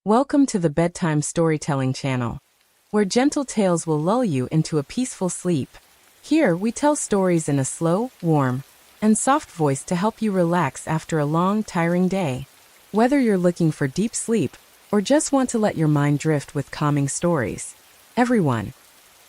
Welcome to the Bedtime Storytelling Channel, where gentle tales will lull you into a peaceful sleep. Here, we tell stories in a slow, warm, and soft voice to help you relax after a long, tiring day. Whether you're looking for deep sleep or just want to let your mind drift with calming stories. Everyone,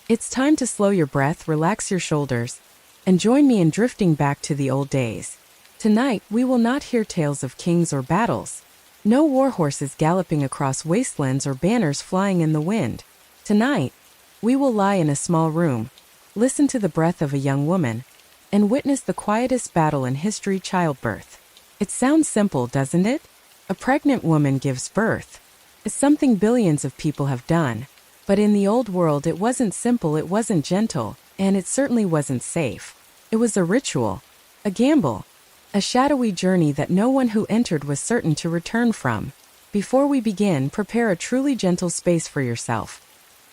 it's time to slow your breath, relax your shoulders, and join me in drifting back to the old days. Tonight, we will not hear tales of kings or battles. No war horses galloping across wastelands or banners flying in the wind. Tonight, we will lie in a small room, listen to the breath of a young woman, and witness the quietest battle in history: childbirth. It sounds simple, doesn't it? A pregnant woman gives birth. It's something billions of people have done. But in the old world, it wasn't simple, it wasn't gentle, and it certainly wasn't safe. It was a ritual, a gamble, a shadowy journey that no one who entered was certain to return from. Before we begin, prepare a truly gentle space for yourself.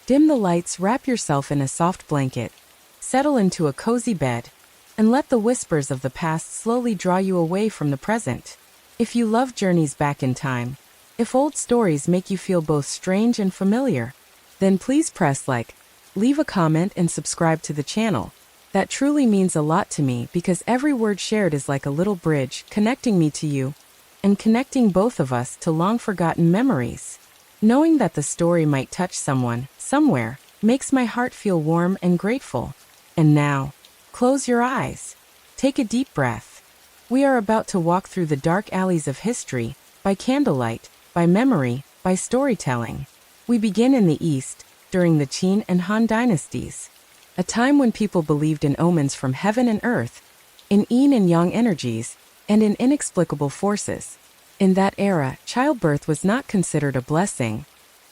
Dim the lights, wrap yourself in a soft blanket, settle into a cozy bed, and let the whispers of the past slowly draw you away from the present. If you love journeys back in time, if old stories make you feel both strange and familiar, then please press like, leave a comment, and subscribe to the channel. That truly means a lot to me because every word shared is like a little bridge connecting me to you and connecting both of us to long-forgotten memories. Knowing that the story might touch someone, somewhere, makes my heart feel warm and grateful. And now, close your eyes. Take a deep breath. We are about to walk through the dark alleys of history, by candlelight, by memory, by storytelling. We begin in the East, during the Qin and Han dynasties. A time when people believed in omens from heaven and earth, in yin and yang energies, and in inexplicable forces. In that era, childbirth was not considered a blessing,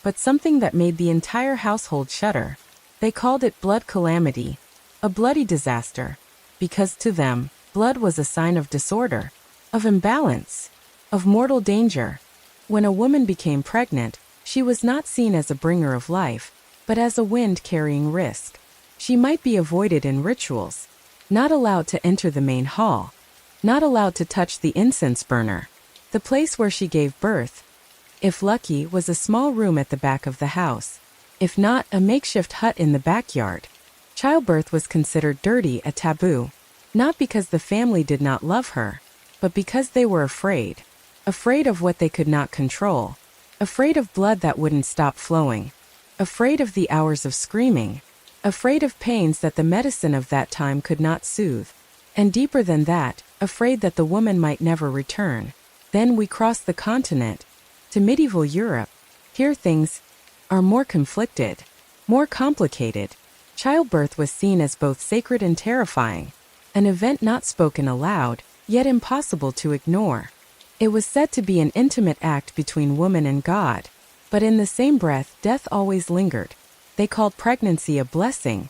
but something that made the entire household shudder. They called it blood calamity, a bloody disaster, because to them, blood was a sign of disorder, of imbalance, of mortal danger. When a woman became pregnant, she was not seen as a bringer of life, but as a wind carrying risk. She might be avoided in rituals, not allowed to enter the main hall, not allowed to touch the incense burner. The place where she gave birth, if lucky, was a small room at the back of the house. If not, a makeshift hut in the backyard. Childbirth was considered dirty, a taboo, not because the family did not love her, but because they were afraid. Afraid of what they could not control. Afraid of blood that wouldn't stop flowing. Afraid of the hours of screaming. Afraid of pains that the medicine of that time could not soothe. And deeper than that, afraid that the woman might never return. Then we cross the continent to medieval Europe. Here things are more conflicted, more complicated. Childbirth was seen as both sacred and terrifying, an event not spoken aloud, yet impossible to ignore. It was said to be an intimate act between woman and God, but in the same breath, death always lingered. They called pregnancy a blessing,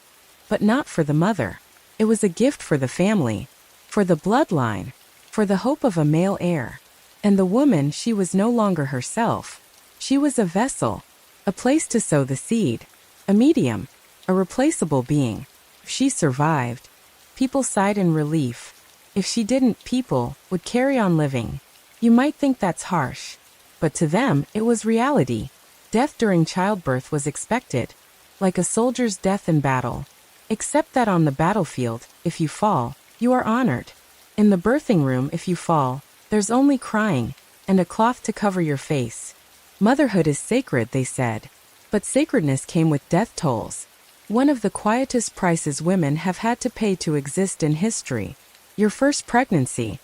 but not for the mother. It was a gift for the family, for the bloodline, for the hope of a male heir. And the woman, she was no longer herself. She was a vessel, a place to sow the seed, a medium, a replaceable being. If she survived, people sighed in relief. If she didn't, people would carry on living. You might think that's harsh, but to them, it was reality. Death during childbirth was expected, like a soldier's death in battle. Except that on the battlefield, if you fall, you are honored. In the birthing room, if you fall, there's only crying, and a cloth to cover your face. Motherhood is sacred, they said. But sacredness came with death tolls. One of the quietest prices women have had to pay to exist in history. Your first pregnancy.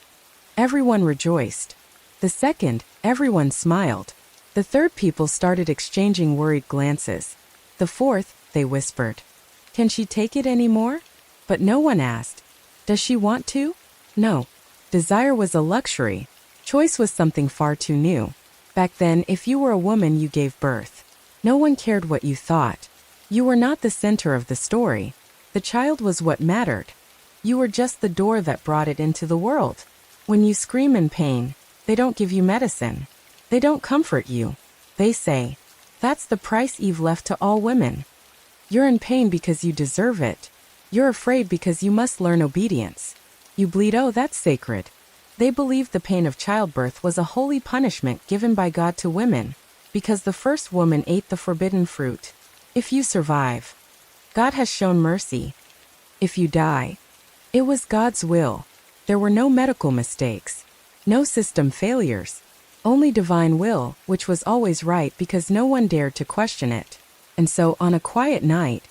Everyone rejoiced. The second, everyone smiled. The third, people started exchanging worried glances. The fourth, they whispered, can she take it anymore? But no one asked, does she want to? No. Desire was a luxury. Choice was something far too new. Back then, if you were a woman, you gave birth. No one cared what you thought. You were not the center of the story. The child was what mattered. You were just the door that brought it into the world. When you scream in pain, they don't give you medicine. They don't comfort you. They say, that's the price Eve left to all women. You're in pain because you deserve it. You're afraid because you must learn obedience. You bleed, oh, that's sacred. They believed the pain of childbirth was a holy punishment given by God to women. because the first woman ate the forbidden fruit. If you survive, God has shown mercy. If you die, it was God's will. There were no medical mistakes, no system failures, only divine will, which was always right because no one dared to question it. And so, on a quiet night,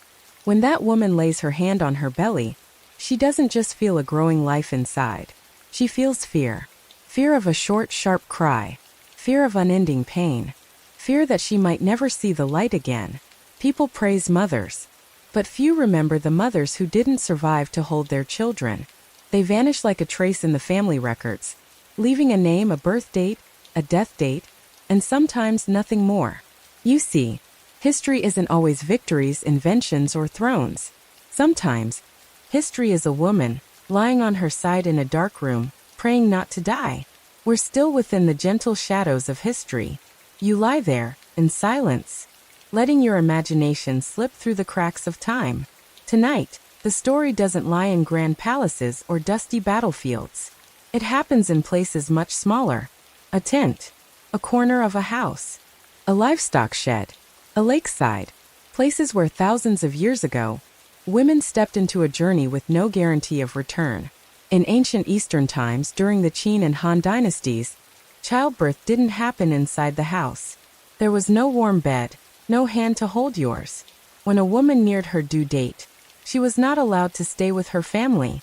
when that woman lays her hand on her belly, she doesn't just feel a growing life inside. She feels fear. Fear of a short, sharp cry. Fear of unending pain. Fear that she might never see the light again. People praise mothers, but few remember the mothers who didn't survive to hold their children. They vanish like a trace in the family records, leaving a name, a birth date, a death date, and sometimes nothing more. You see, history isn't always victories, inventions, or thrones. Sometimes, history is a woman, lying on her side in a dark room, praying not to die. We're still within the gentle shadows of history. You lie there, in silence, letting your imagination slip through the cracks of time. Tonight, the story doesn't lie in grand palaces or dusty battlefields. It happens in places much smaller. A tent, a corner of a house, a livestock shed, a lakeside, places where thousands of years ago, women stepped into a journey with no guarantee of return. In ancient Eastern times, during the Qin and Han dynasties, childbirth didn't happen inside the house. There was no warm bed, no hand to hold yours. When a woman neared her due date, she was not allowed to stay with her family.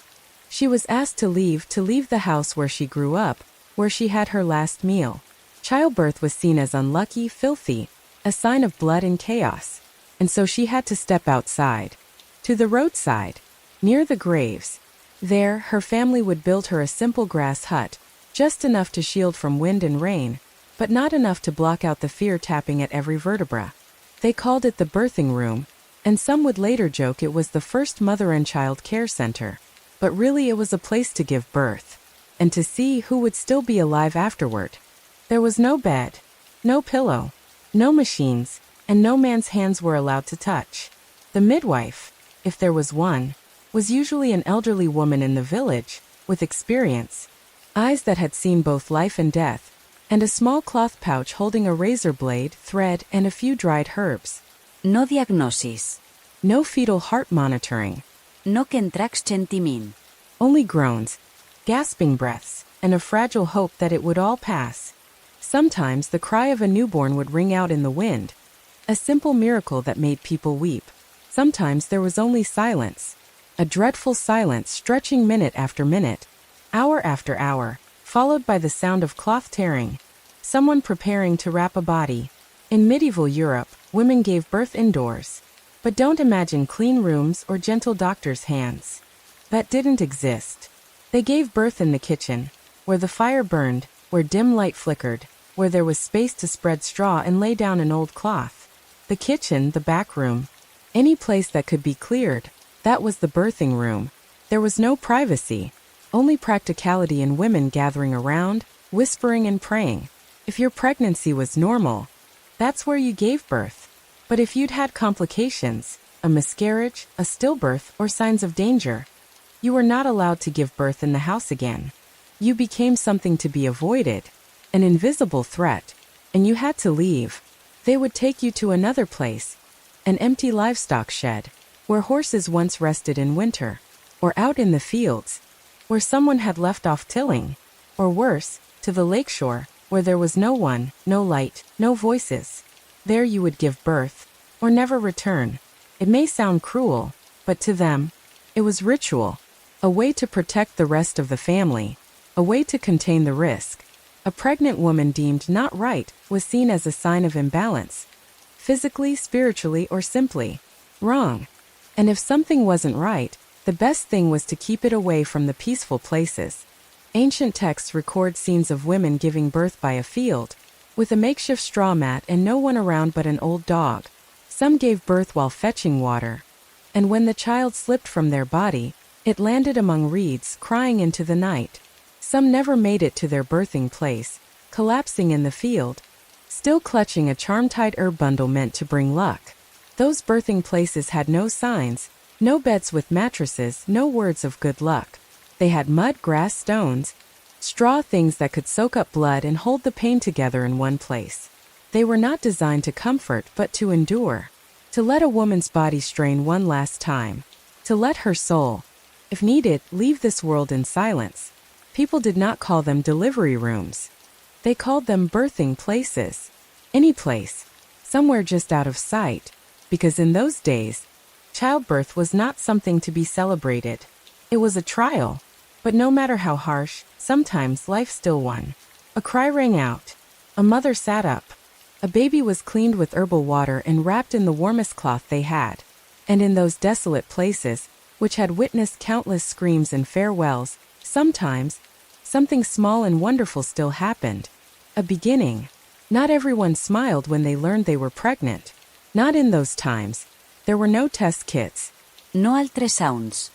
She was asked to leave the house where she grew up, where she had her last meal. Childbirth was seen as unlucky, filthy, a sign of blood and chaos. And so she had to step outside, to the roadside, near the graves. There, her family would build her a simple grass hut, just enough to shield from wind and rain, but not enough to block out the fear tapping at every vertebra. They called it the birthing room, and some would later joke it was the first mother and child care center. But really it was a place to give birth, and to see who would still be alive afterward. There was no bed, no pillow, no machines, and no man's hands were allowed to touch. The midwife, if there was one, was usually an elderly woman in the village, with experience, eyes that had seen both life and death, and a small cloth pouch holding a razor blade, thread, and a few dried herbs. No diagnosis. No fetal heart monitoring. No contracts sentiment. Only groans, gasping breaths, and a fragile hope that it would all pass. Sometimes the cry of a newborn would ring out in the wind, a simple miracle that made people weep. Sometimes there was only silence, a dreadful silence stretching minute after minute, hour after hour, followed by the sound of cloth tearing, someone preparing to wrap a body. In medieval Europe, women gave birth indoors. But don't imagine clean rooms or gentle doctors' hands. That didn't exist. They gave birth in the kitchen, where the fire burned, where dim light flickered, where there was space to spread straw and lay down an old cloth. The kitchen, the back room, any place that could be cleared, that was the birthing room. There was no privacy, only practicality and women gathering around, whispering and praying. If your pregnancy was normal, that's where you gave birth. But if you'd had complications, a miscarriage, a stillbirth, or signs of danger, you were not allowed to give birth in the house again. You became something to be avoided, an invisible threat, and you had to leave. They would take you to another place, an empty livestock shed, where horses once rested in winter, or out in the fields, where someone had left off tilling, or worse, to the lakeshore, where there was no one, no light, no voices. There you would give birth, or never return. It may sound cruel, but to them, it was ritual, a way to protect the rest of the family, a way to contain the risk. A pregnant woman deemed not right was seen as a sign of imbalance, physically, spiritually, or simply wrong. And if something wasn't right, the best thing was to keep it away from the peaceful places. Ancient texts record scenes of women giving birth by a field, with a makeshift straw mat and no one around but an old dog. Some gave birth while fetching water, and when the child slipped from their body, it landed among reeds, crying into the night. Some never made it to their birthing place, collapsing in the field, still clutching a charm-tied herb bundle meant to bring luck. Those birthing places had no signs, no beds with mattresses, no words of good luck. They had mud, grass, stones, straw, things that could soak up blood and hold the pain together in one place. They were not designed to comfort but to endure. To let a woman's body strain one last time. To let her soul, if needed, leave this world in silence. People did not call them delivery rooms. They called them birthing places. Any place. Somewhere just out of sight. Because in those days, childbirth was not something to be celebrated. It was a trial. But no matter how harsh, sometimes life still won. A cry rang out. A mother sat up. A baby was cleaned with herbal water and wrapped in the warmest cloth they had. And in those desolate places, which had witnessed countless screams and farewells, sometimes, something small and wonderful still happened. A beginning. Not everyone smiled when they learned they were pregnant. Not in those times. There were no test kits. No ultrasounds.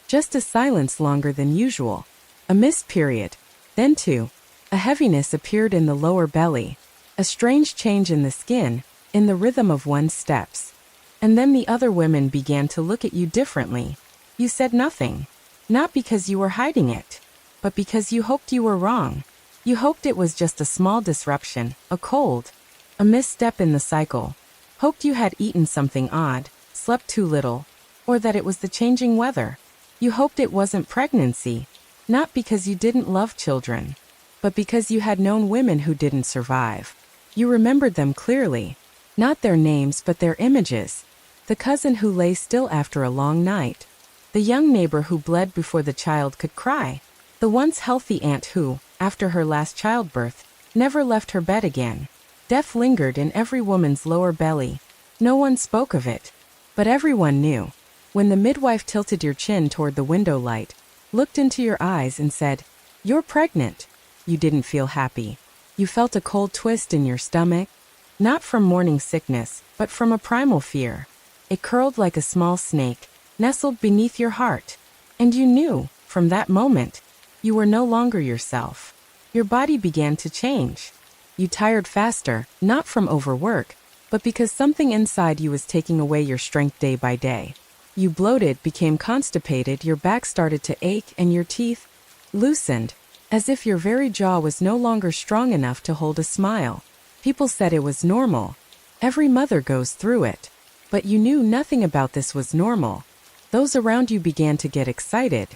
Just a silence longer than usual. A missed period. Then too, a heaviness appeared in the lower belly. A strange change in the skin, in the rhythm of one's steps. And then the other women began to look at you differently. You said nothing. Not because you were hiding it, but because you hoped you were wrong. You hoped it was just a small disruption, a cold, a misstep in the cycle. Hoped you had eaten something odd, slept too little, or that it was the changing weather. You hoped it wasn't pregnancy, not because you didn't love children, but because you had known women who didn't survive. You remembered them clearly, not their names but their images. The cousin who lay still after a long night. The young neighbor who bled before the child could cry. The once healthy aunt who, after her last childbirth, never left her bed again. Death lingered in every woman's lower belly. No one spoke of it, but everyone knew. When the midwife tilted your chin toward the window light, looked into your eyes and said, "You're pregnant," you didn't feel happy. You felt a cold twist in your stomach, not from morning sickness, but from a primal fear. It curled like a small snake, nestled beneath your heart. And you knew, from that moment, you were no longer yourself. Your body began to change. You tired faster, not from overwork, but because something inside you was taking away your strength day by day. You bloated, became constipated, your back started to ache, and your teeth loosened, as if your very jaw was no longer strong enough to hold a smile. People said it was normal. Every mother goes through it. But you knew nothing about this was normal. Those around you began to get excited.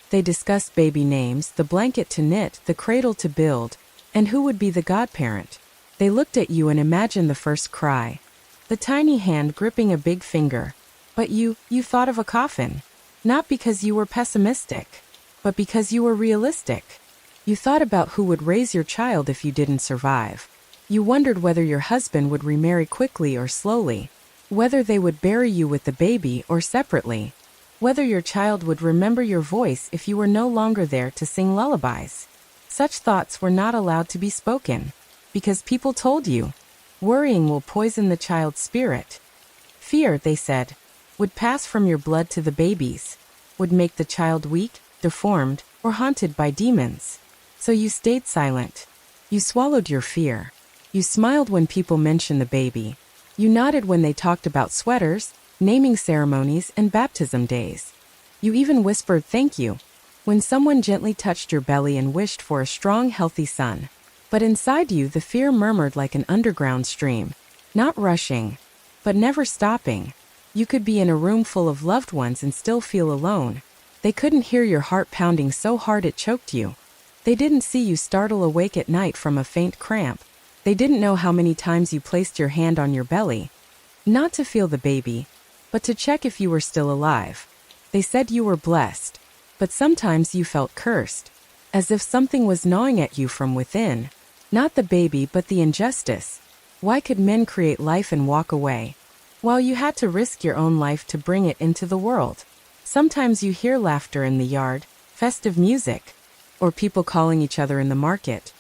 They discussed baby names, the blanket to knit, the cradle to build, and who would be the godparent. They looked at you and imagined the first cry. The tiny hand gripping a big finger. But you thought of a coffin. Not because you were pessimistic, but because you were realistic. You thought about who would raise your child if you didn't survive. You wondered whether your husband would remarry quickly or slowly. Whether they would bury you with the baby or separately. Whether your child would remember your voice if you were no longer there to sing lullabies. Such thoughts were not allowed to be spoken, because people told you, worrying will poison the child's spirit. Fear, they said, would pass from your blood to the baby's, would make the child weak, deformed, or haunted by demons. So you stayed silent. You swallowed your fear. You smiled when people mentioned the baby. You nodded when they talked about sweaters, naming ceremonies, and baptism days. You even whispered thank you when someone gently touched your belly and wished for a strong, healthy son. But inside you, the fear murmured like an underground stream, not rushing, but never stopping. You could be in a room full of loved ones and still feel alone. They couldn't hear your heart pounding so hard it choked you. They didn't see you startle awake at night from a faint cramp. They didn't know how many times you placed your hand on your belly, not to feel the baby, but to check if you were still alive. They said you were blessed, but sometimes you felt cursed, as if something was gnawing at you from within. Not the baby, but the injustice. Why could men create life and walk away, while you had to risk your own life to bring it into the world? Sometimes you hear laughter in the yard, festive music, or people calling each other in the market.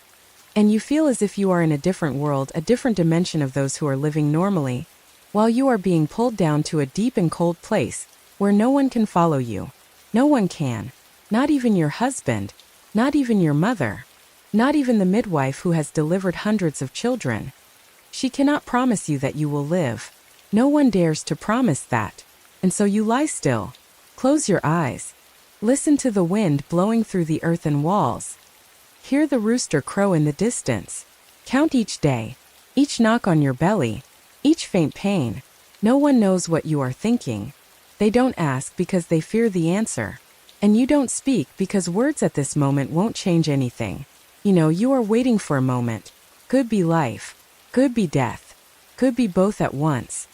And you feel as if you are in a different world, a different dimension of those who are living normally, while you are being pulled down to a deep and cold place, where no one can follow you. No one can. Not even your husband. Not even your mother. Not even the midwife who has delivered hundreds of children. She cannot promise you that you will live. No one dares to promise that. And so you lie still. Close your eyes. Listen to the wind blowing through the earthen walls. Hear the rooster crow in the distance. Count each day. Each knock on your belly, each faint pain. No one knows what you are thinking. They don't ask because they fear the answer. And you don't speak because words at this moment won't change anything. You are waiting for a moment. Could be life. Could be death. Could be both at once.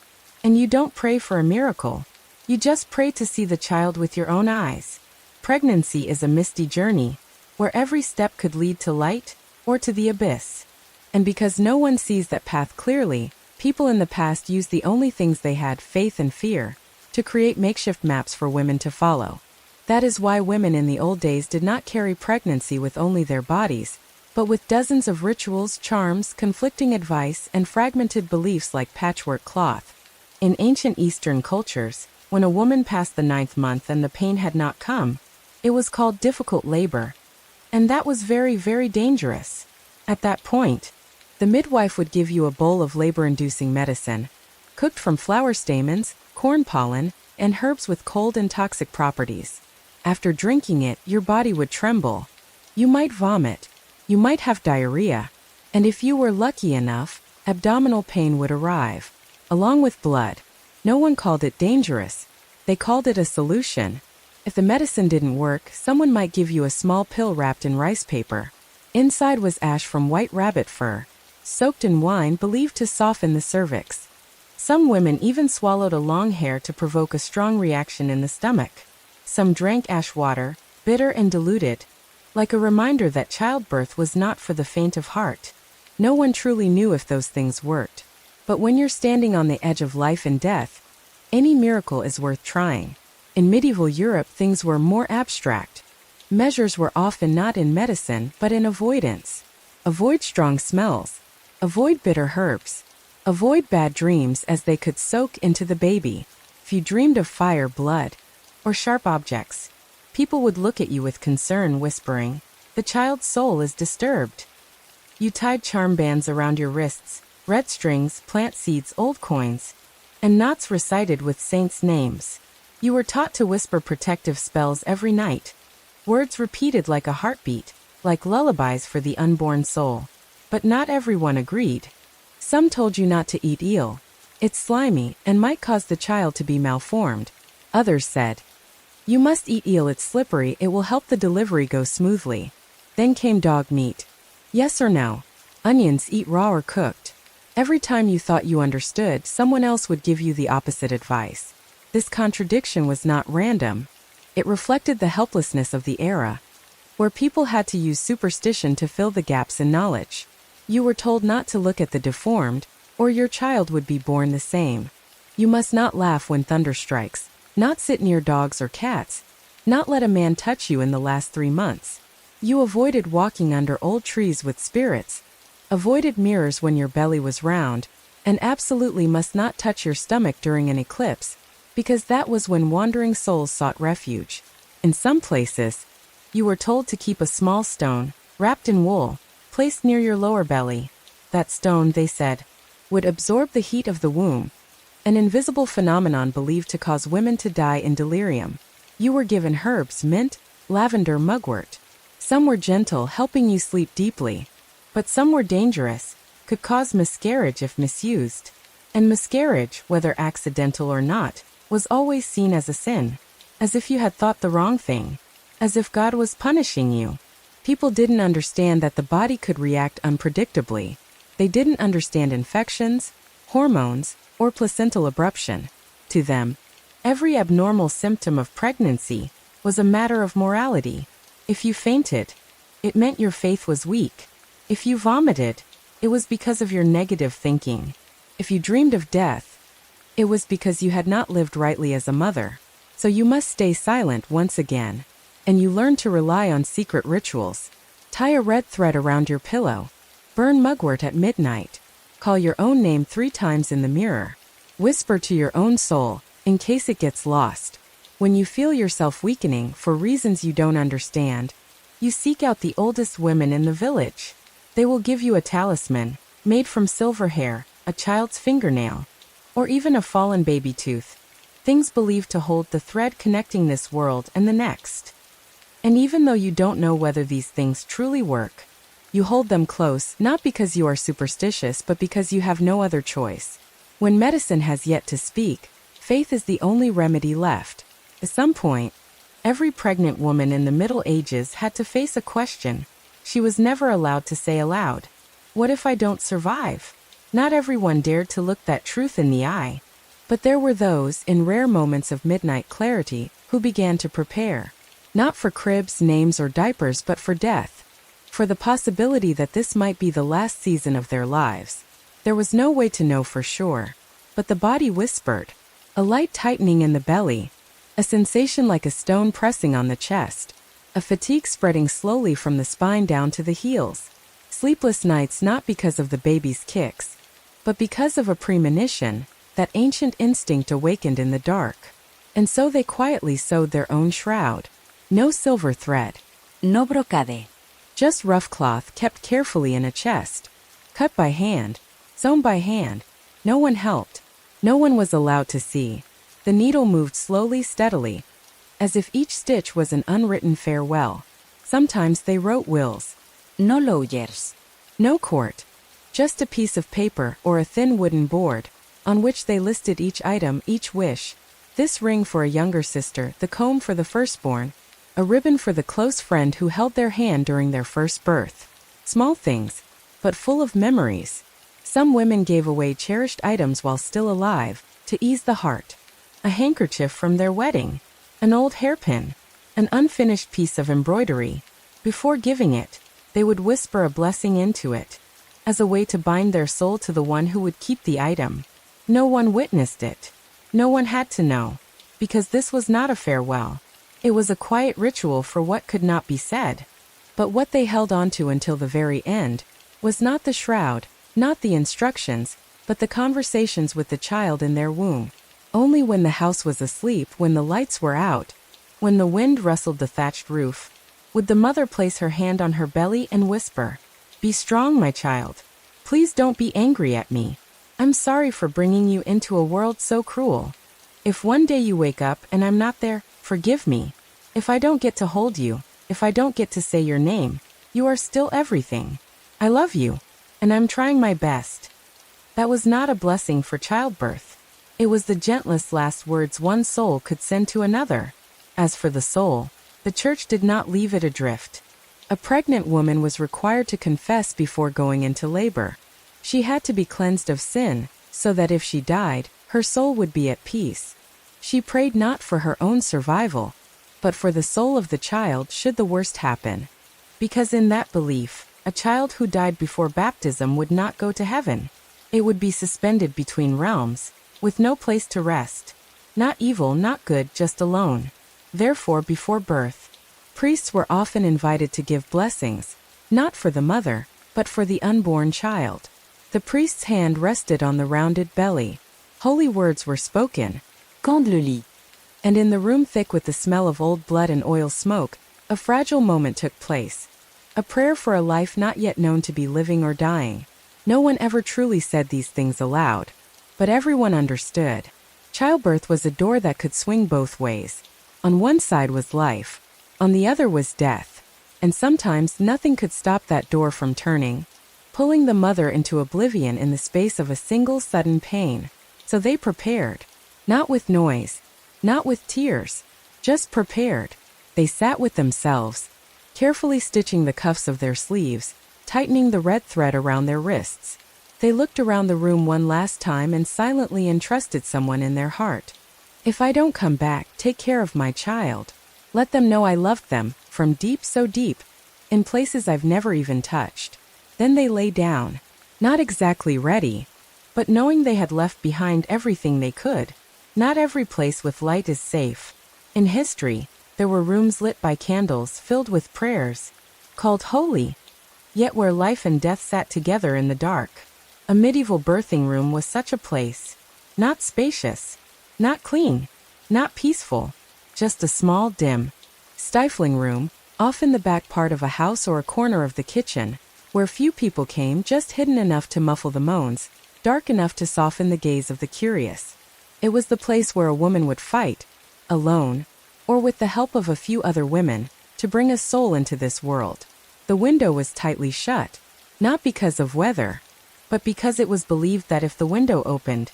And you don't pray for a miracle. You just pray to see the child with your own eyes. Pregnancy is a misty journey, where every step could lead to light or to the abyss. And because no one sees that path clearly, people in the past used the only things they had, faith and fear, to create makeshift maps for women to follow. That is why women in the old days did not carry pregnancy with only their bodies, but with dozens of rituals, charms, conflicting advice, and fragmented beliefs like patchwork cloth. In ancient Eastern cultures, when a woman passed the 9th month and the pain had not come, it was called difficult labor. And that was very, very dangerous. At that point, the midwife would give you a bowl of labor-inducing medicine, cooked from flower stamens, corn pollen, and herbs with cold and toxic properties. After drinking it, your body would tremble. You might vomit. You might have diarrhea. And if you were lucky enough, abdominal pain would arrive, along with blood. No one called it dangerous. They called it a solution. If the medicine didn't work, someone might give you a small pill wrapped in rice paper. Inside was ash from white rabbit fur, soaked in wine believed to soften the cervix. Some women even swallowed a long hair to provoke a strong reaction in the stomach. Some drank ash water, bitter and diluted, like a reminder that childbirth was not for the faint of heart. No one truly knew if those things worked. But when you're standing on the edge of life and death, any miracle is worth trying. In medieval Europe, things were more abstract. Measures were often not in medicine, but in avoidance. Avoid strong smells. Avoid bitter herbs. Avoid bad dreams, as they could soak into the baby. If you dreamed of fire, blood, or sharp objects, people would look at you with concern, whispering, "The child's soul is disturbed." You tied charm bands around your wrists, red strings, plant seeds, old coins, and knots recited with saints' names. You were taught to whisper protective spells every night, words repeated like a heartbeat, like lullabies for the unborn soul. But not everyone agreed. Some told you not to eat eel. It's slimy and might cause the child to be malformed. Others said, "You must eat eel, it's slippery, it will help the delivery go smoothly." Then came dog meat. Yes or no? Onions, eat raw or cooked. Every time you thought you understood, someone else would give you the opposite advice. This contradiction was not random. It reflected the helplessness of the era, where people had to use superstition to fill the gaps in knowledge. You were told not to look at the deformed, or your child would be born the same. You must not laugh when thunder strikes, not sit near dogs or cats, not let a man touch you in the last 3 months. You avoided walking under old trees with spirits, avoided mirrors when your belly was round, and absolutely must not touch your stomach during an eclipse, because that was when wandering souls sought refuge. In some places, you were told to keep a small stone, wrapped in wool, placed near your lower belly. That stone, they said, would absorb the heat of the womb, an invisible phenomenon believed to cause women to die in delirium. You were given herbs, mint, lavender, mugwort. Some were gentle, helping you sleep deeply, but some were dangerous, could cause miscarriage if misused. And miscarriage, whether accidental or not, was always seen as a sin, as if you had thought the wrong thing, as if God was punishing you. People didn't understand that the body could react unpredictably. They didn't understand infections, hormones, or placental abruption. To them, every abnormal symptom of pregnancy was a matter of morality. If you fainted, it meant your faith was weak. If you vomited, it was because of your negative thinking. If you dreamed of death, it was because you had not lived rightly as a mother. So you must stay silent once again. And you learn to rely on secret rituals. Tie a red thread around your pillow. Burn mugwort at midnight. Call your own name 3 times in the mirror. Whisper to your own soul, in case it gets lost. When you feel yourself weakening for reasons you don't understand, you seek out the oldest women in the village. They will give you a talisman, made from silver hair, a child's fingernail, or even a fallen baby tooth. Things believed to hold the thread connecting this world and the next. And even though you don't know whether these things truly work, You hold them close, not because you are superstitious, but because you have no other choice. When medicine has yet to speak, faith is the only remedy left. At some point, every pregnant woman in the Middle Ages had to face a question she was never allowed to say aloud. What if I don't survive? Not everyone dared to look that truth in the eye. But there were those, in rare moments of midnight clarity, who began to prepare. Not for cribs, names, or diapers, but for death. For the possibility that this might be the last season of their lives. There was no way to know for sure. But the body whispered. A light tightening in the belly. A sensation like a stone pressing on the chest. A fatigue spreading slowly from the spine down to the heels. Sleepless nights not because of the baby's kicks, but because of a premonition, that ancient instinct awakened in the dark. And so they quietly sewed their own shroud. No silver thread. No brocade. Just rough cloth kept carefully in a chest. Cut by hand. Sewn by hand. No one helped. No one was allowed to see. The needle moved slowly, steadily, as if each stitch was an unwritten farewell. Sometimes they wrote wills. No lawyers. No court. Just a piece of paper or a thin wooden board, on which they listed each item, each wish. This ring for a younger sister, the comb for the firstborn, a ribbon for the close friend who held their hand during their first birth. Small things, but full of memories. Some women gave away cherished items while still alive, to ease the heart. A handkerchief from their wedding, an old hairpin, an unfinished piece of embroidery. Before giving it, they would whisper a blessing into it, as a way to bind their soul to the one who would keep the item. No one witnessed it. No one had to know, because this was not a farewell. It was a quiet ritual for what could not be said. But what they held on to until the very end was not the shroud, not the instructions, but the conversations with the child in their womb. Only when the house was asleep, when the lights were out, when the wind rustled the thatched roof, would the mother place her hand on her belly and whisper, "Be strong, my child. Please don't be angry at me. I'm sorry for bringing you into a world so cruel. If one day you wake up and I'm not there, forgive me. If I don't get to hold you, if I don't get to say your name, you are still everything. I love you, and I'm trying my best." That was not a blessing for childbirth. It was the gentlest last words one soul could send to another. As for the soul, the church did not leave it adrift. A pregnant woman was required to confess before going into labor. She had to be cleansed of sin, so that if she died, her soul would be at peace. She prayed not for her own survival, but for the soul of the child should the worst happen. Because in that belief, a child who died before baptism would not go to heaven. It would be suspended between realms, with no place to rest. Not evil, not good, just alone. Therefore, before birth, priests were often invited to give blessings, not for the mother, but for the unborn child. The priest's hand rested on the rounded belly. Holy words were spoken. Quand le lit. And in the room thick with the smell of old blood and oil smoke, a fragile moment took place. A prayer for a life not yet known to be living or dying. No one ever truly said these things aloud, but everyone understood. Childbirth was a door that could swing both ways. On one side was life, on the other was death, and sometimes nothing could stop that door from turning, pulling the mother into oblivion in the space of a single sudden pain. So they prepared, not with noise, not with tears, just prepared. They sat with themselves, carefully stitching the cuffs of their sleeves, tightening the red thread around their wrists. They looked around the room one last time and silently entrusted someone in their heart. If I don't come back, take care of my child. Let them know I loved them, from deep, so deep, in places I've never even touched. Then they lay down, not exactly ready, but knowing they had left behind everything they could. Not every place with light is safe. In history, there were rooms lit by candles filled with prayers, called holy, yet where life and death sat together in the dark. A medieval birthing room was such a place. Not spacious, not clean, not peaceful, just a small, dim, stifling room, often the back part of a house or a corner of the kitchen, where few people came, just hidden enough to muffle the moans, dark enough to soften the gaze of the curious. It was the place where a woman would fight, alone, or with the help of a few other women, to bring a soul into this world. The window was tightly shut, not because of weather, but because it was believed that if the window opened,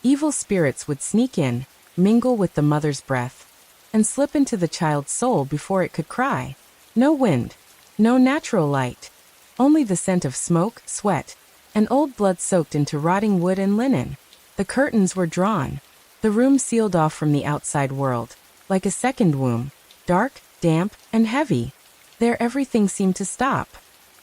evil spirits would sneak in, mingle with the mother's breath, and slip into the child's soul before it could cry. No wind, no natural light, only the scent of smoke, sweat, and old blood soaked into rotting wood and linen. The curtains were drawn, the room sealed off from the outside world, like a second womb, dark, damp, and heavy. There everything seemed to stop.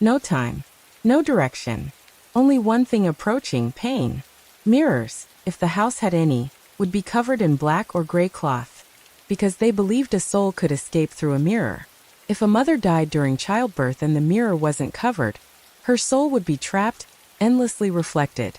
No time, no direction, only one thing approaching: pain. Mirrors, if the house had any, would be covered in black or gray cloth, because they believed a soul could escape through a mirror. If a mother died during childbirth and the mirror wasn't covered, her soul would be trapped, endlessly reflected.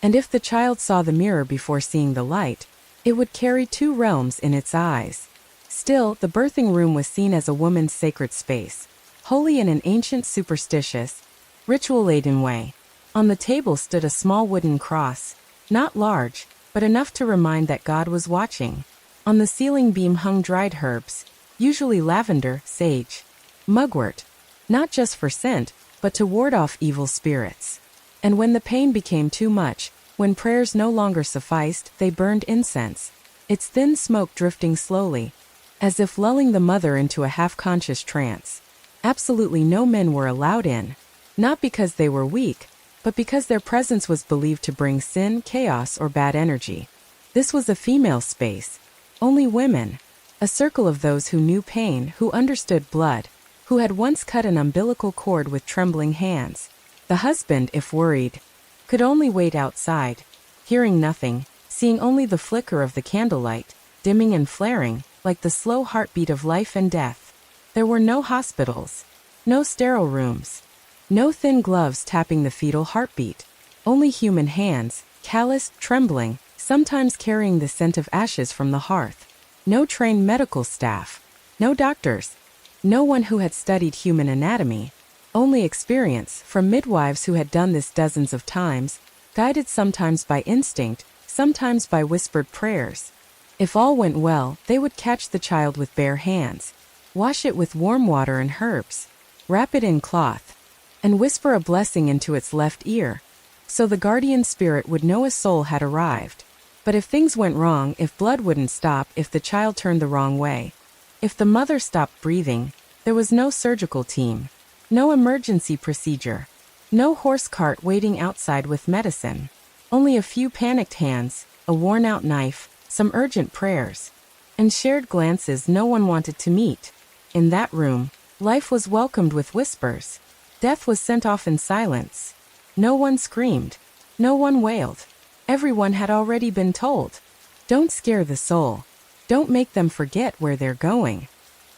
And if the child saw the mirror before seeing the light, it would carry two realms in its eyes. Still, the birthing room was seen as a woman's sacred space, holy in an ancient, superstitious, ritual-laden way. On the table stood a small wooden cross, not large, but enough to remind that God was watching. On the ceiling beam hung dried herbs, usually lavender, sage, mugwort, not just for scent, but to ward off evil spirits. And when the pain became too much, when prayers no longer sufficed, they burned incense, its thin smoke drifting slowly, as if lulling the mother into a half-conscious trance. Absolutely no men were allowed in, not because they were weak, but because their presence was believed to bring sin, chaos, or bad energy. This was a female space. Only women. A circle of those who knew pain, who understood blood, who had once cut an umbilical cord with trembling hands. The husband, if worried, could only wait outside, hearing nothing, seeing only the flicker of the candlelight, dimming and flaring, like the slow heartbeat of life and death. There were no hospitals, no sterile rooms, no thin gloves tapping the fetal heartbeat, only human hands, calloused, trembling, sometimes carrying the scent of ashes from the hearth. No trained medical staff, no doctors, no one who had studied human anatomy, only experience from midwives who had done this dozens of times, guided sometimes by instinct, sometimes by whispered prayers. If all went well, they would catch the child with bare hands, wash it with warm water and herbs, wrap it in cloth, and whisper a blessing into its left ear, so the guardian spirit would know a soul had arrived. But if things went wrong, if blood wouldn't stop, if the child turned the wrong way, if the mother stopped breathing, there was no surgical team, no emergency procedure, no horse cart waiting outside with medicine, only a few panicked hands, a worn-out knife, some urgent prayers, and shared glances no one wanted to meet. In that room, life was welcomed with whispers. Death was sent off in silence. No one screamed. No one wailed. Everyone had already been told. Don't scare the soul. Don't make them forget where they're going.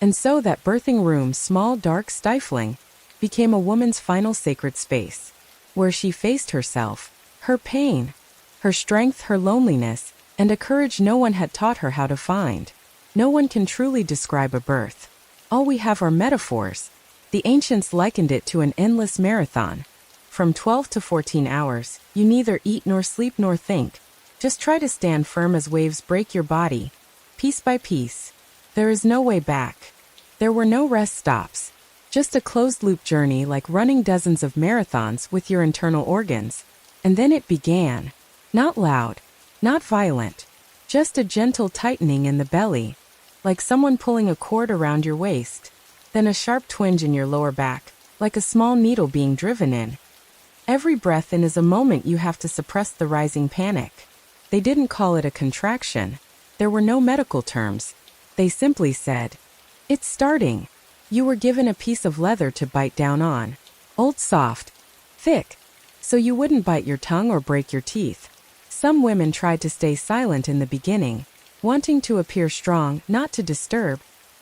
And so that birthing room, small, dark, stifling, became a woman's final sacred space, where she faced herself, her pain, her strength, her loneliness, and a courage no one had taught her how to find. No one can truly describe a birth. All we have are metaphors. The ancients likened it to an endless marathon. From 12 to 14 hours, you neither eat nor sleep nor think. Just try to stand firm as waves break your body, piece by piece. There is no way back. There were no rest stops. Just a closed-loop journey like running dozens of marathons with your internal organs. And then it began. Not loud, not violent, just a gentle tightening in the belly, like someone pulling a cord around your waist. Then a sharp twinge in your lower back, like a small needle being driven in. Every breath in is a moment you have to suppress the rising panic. They didn't call it a contraction. There were no medical terms. They simply said, "It's starting." You were given a piece of leather to bite down on. Old, soft, thick, so you wouldn't bite your tongue or break your teeth. Some women tried to stay silent in the beginning, wanting to appear strong, not to disturb,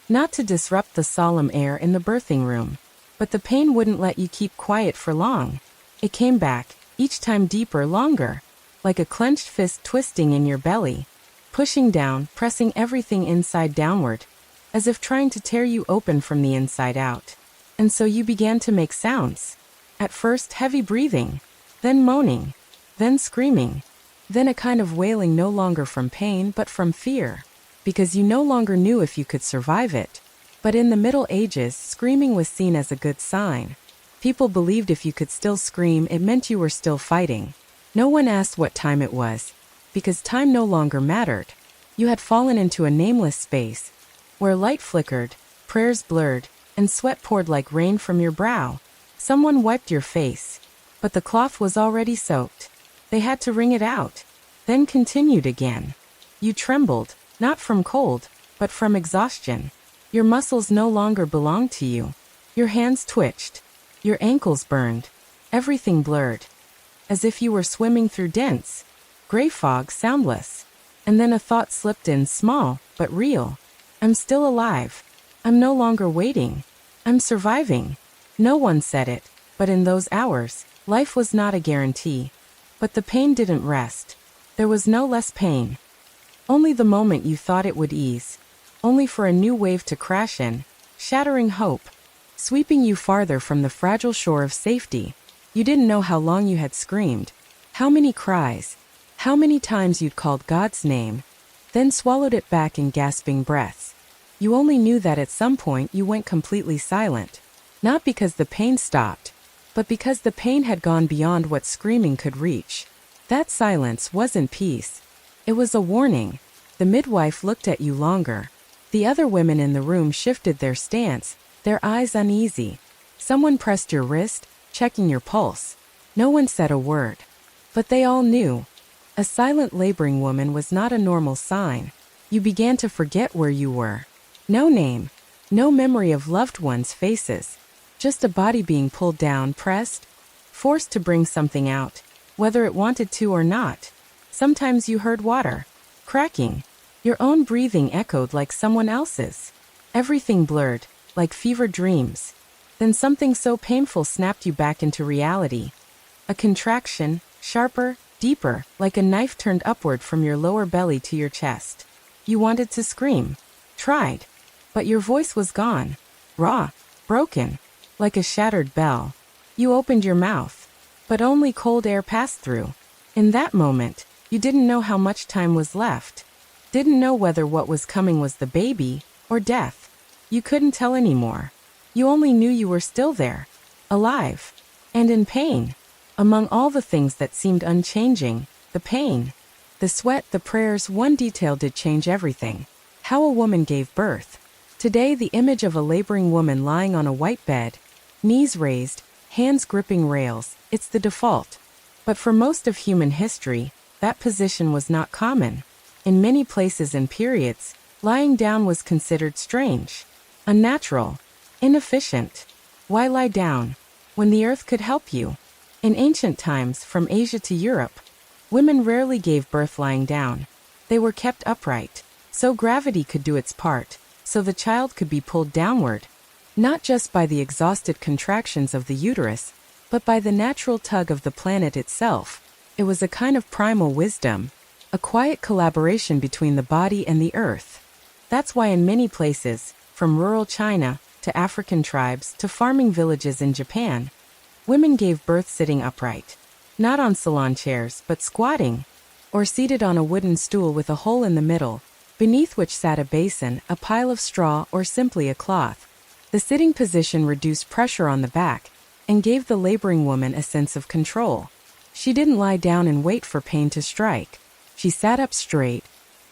not to disrupt the solemn air in the birthing room. But the pain wouldn't let you keep quiet for long. It came back, each time deeper, longer, like a clenched fist twisting in your belly, pushing down, pressing everything inside downward, as if trying to tear you open from the inside out. And so you began to make sounds. At first, heavy breathing, then moaning, then screaming, then a kind of wailing no longer from pain but from fear, because you no longer knew if you could survive it. But in the Middle Ages, screaming was seen as a good sign. People believed if you could still scream, it meant you were still fighting. No one asked what time it was, because time no longer mattered. You had fallen into a nameless space, where light flickered, prayers blurred, and sweat poured like rain from your brow. Someone wiped your face, but the cloth was already soaked. They had to wring it out, then continued again. You trembled, not from cold, but from exhaustion. Your muscles no longer belonged to you. Your hands twitched. Your ankles burned. Everything blurred. As if you were swimming through dense, gray fog, soundless. And then a thought slipped in, small, but real. I'm still alive. I'm no longer waiting. I'm surviving. No one said it, but in those hours, life was not a guarantee. But the pain didn't rest. There was no less pain. Only the moment you thought it would ease. Only for a new wave to crash in, shattering hope, sweeping you farther from the fragile shore of safety. You didn't know how long you had screamed, how many cries, how many times you'd called God's name, then swallowed it back in gasping breaths. You only knew that at some point you went completely silent, not because the pain stopped, but because the pain had gone beyond what screaming could reach. That silence wasn't peace. It was a warning. The midwife looked at you longer. The other women in the room shifted their stance, their eyes uneasy. Someone pressed your wrist, checking your pulse. No one said a word. But they all knew. A silent laboring woman was not a normal sign. You began to forget where you were. No name. No memory of loved ones' faces. Just a body being pulled down, pressed, forced to bring something out, whether it wanted to or not. Sometimes you heard water cracking. Your own breathing echoed like someone else's. Everything blurred, like fevered dreams. Then something so painful snapped you back into reality. A contraction, sharper, deeper, like a knife turned upward from your lower belly to your chest. You wanted to scream. Tried. But your voice was gone. Raw. Broken. Like a shattered bell. You opened your mouth. But only cold air passed through. In that moment, you didn't know how much time was left. Didn't know whether what was coming was the baby or death. You couldn't tell anymore. You only knew you were still there. Alive. And in pain. Among all the things that seemed unchanging, the pain, the sweat, the prayers, one detail did change everything. How a woman gave birth. Today, the image of a laboring woman lying on a white bed, knees raised, hands gripping rails, it's the default. But for most of human history, that position was not common. In many places and periods, lying down was considered strange, unnatural, inefficient. Why lie down when the earth could help you? In ancient times, from Asia to Europe, women rarely gave birth lying down. They were kept upright, so gravity could do its part, so the child could be pulled downward, not just by the exhausted contractions of the uterus, but by the natural tug of the planet itself. It was a kind of primal wisdom, a quiet collaboration between the body and the earth. That's why in many places, from rural China to African tribes to farming villages in Japan, women gave birth sitting upright, not on salon chairs, but squatting, or seated on a wooden stool with a hole in the middle, beneath which sat a basin, a pile of straw, or simply a cloth. The sitting position reduced pressure on the back and gave the laboring woman a sense of control. She didn't lie down and wait for pain to strike. She sat up straight,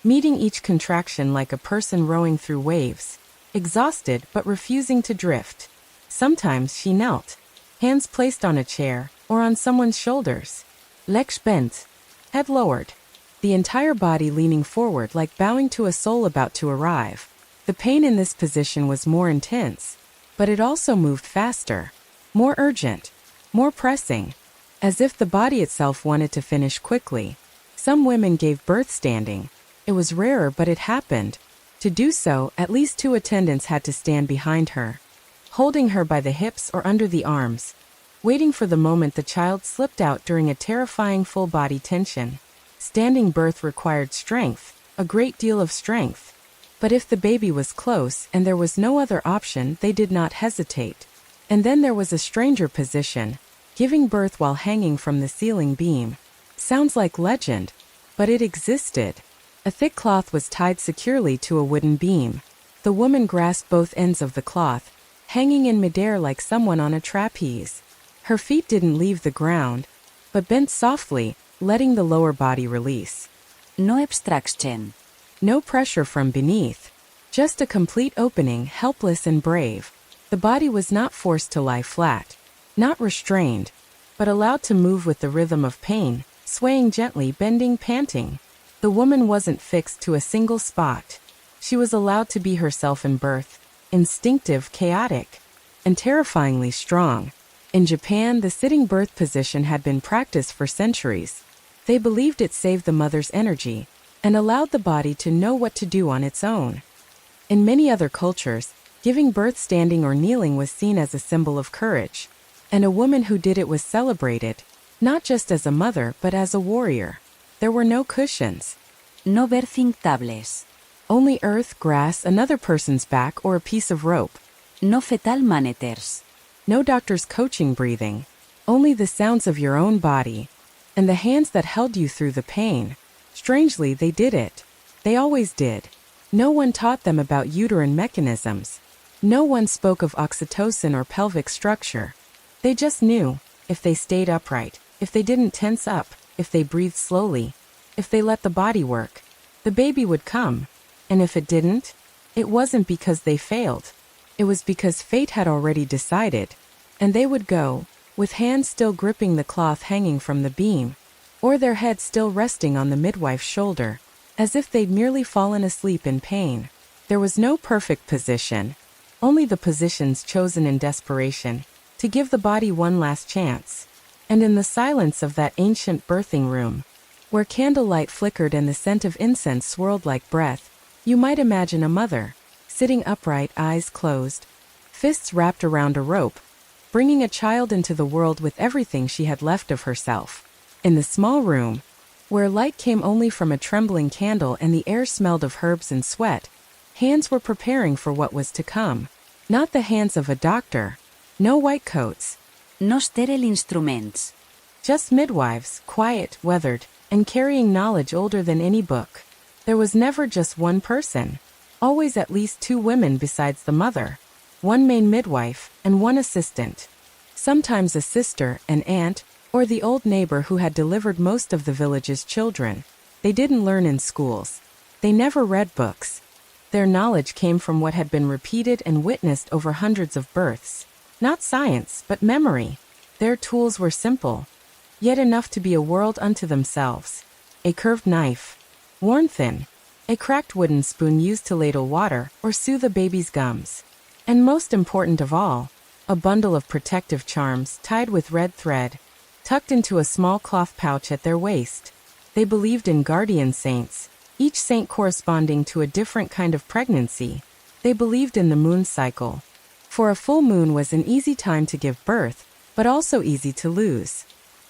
meeting each contraction like a person rowing through waves, exhausted but refusing to drift. Sometimes she knelt, hands placed on a chair or on someone's shoulders, legs bent, head lowered, the entire body leaning forward like bowing to a soul about to arrive. The pain in this position was more intense, but it also moved faster, more urgent, more pressing, as if the body itself wanted to finish quickly. Some women gave birth standing. It was rarer, but it happened. To do so, at least two attendants had to stand behind her, holding her by the hips or under the arms, waiting for the moment the child slipped out during a terrifying full-body tension. Standing birth required strength, a great deal of strength. But if the baby was close and there was no other option, they did not hesitate. And then there was a stranger position, giving birth while hanging from the ceiling beam. Sounds like legend, but it existed. A thick cloth was tied securely to a wooden beam. The woman grasped both ends of the cloth, hanging in midair like someone on a trapeze. Her feet didn't leave the ground, but bent softly, letting the lower body release. No obstruction. No pressure from beneath. Just a complete opening, helpless and brave. The body was not forced to lie flat, not restrained, but allowed to move with the rhythm of pain, swaying gently, bending, panting. The woman wasn't fixed to a single spot. She was allowed to be herself in birth, instinctive, chaotic, and terrifyingly strong. In Japan, the sitting birth position had been practiced for centuries. They believed it saved the mother's energy and allowed the body to know what to do on its own. In many other cultures, giving birth standing or kneeling was seen as a symbol of courage, and a woman who did it was celebrated, not just as a mother but as a warrior. There were no cushions. No birthing tables. Only earth, grass, another person's back, or a piece of rope. No fetal maneters. No doctor's coaching breathing. Only the sounds of your own body, and the hands that held you through the pain. Strangely, they did it. They always did. No one taught them about uterine mechanisms. No one spoke of oxytocin or pelvic structure. They just knew, if they stayed upright, if they didn't tense up, if they breathed slowly, if they let the body work, the baby would come. And if it didn't, it wasn't because they failed. It was because fate had already decided, and they would go, with hands still gripping the cloth hanging from the beam, or their head still resting on the midwife's shoulder, as if they'd merely fallen asleep in pain. There was no perfect position, only the positions chosen in desperation, to give the body one last chance. And in the silence of that ancient birthing room, where candlelight flickered and the scent of incense swirled like breath, you might imagine a mother, sitting upright, eyes closed, fists wrapped around a rope, bringing a child into the world with everything she had left of herself. In the small room, where light came only from a trembling candle and the air smelled of herbs and sweat, hands were preparing for what was to come. Not the hands of a doctor. No white coats. No sterile instruments. Just midwives, quiet, weathered, and carrying knowledge older than any book. There was never just one person. Always at least two women besides the mother. One main midwife, and one assistant. Sometimes a sister, an aunt, or the old neighbor who had delivered most of the village's children. They didn't learn in schools. They never read books. Their knowledge came from what had been repeated and witnessed over hundreds of births. Not science, but memory. Their tools were simple, yet enough to be a world unto themselves. A curved knife, worn thin. A cracked wooden spoon used to ladle water or soothe a baby's gums. And most important of all, a bundle of protective charms tied with red thread, tucked into a small cloth pouch at their waist. They believed in guardian saints, each saint corresponding to a different kind of pregnancy. They believed in the moon cycle. For a full moon was an easy time to give birth, but also easy to lose.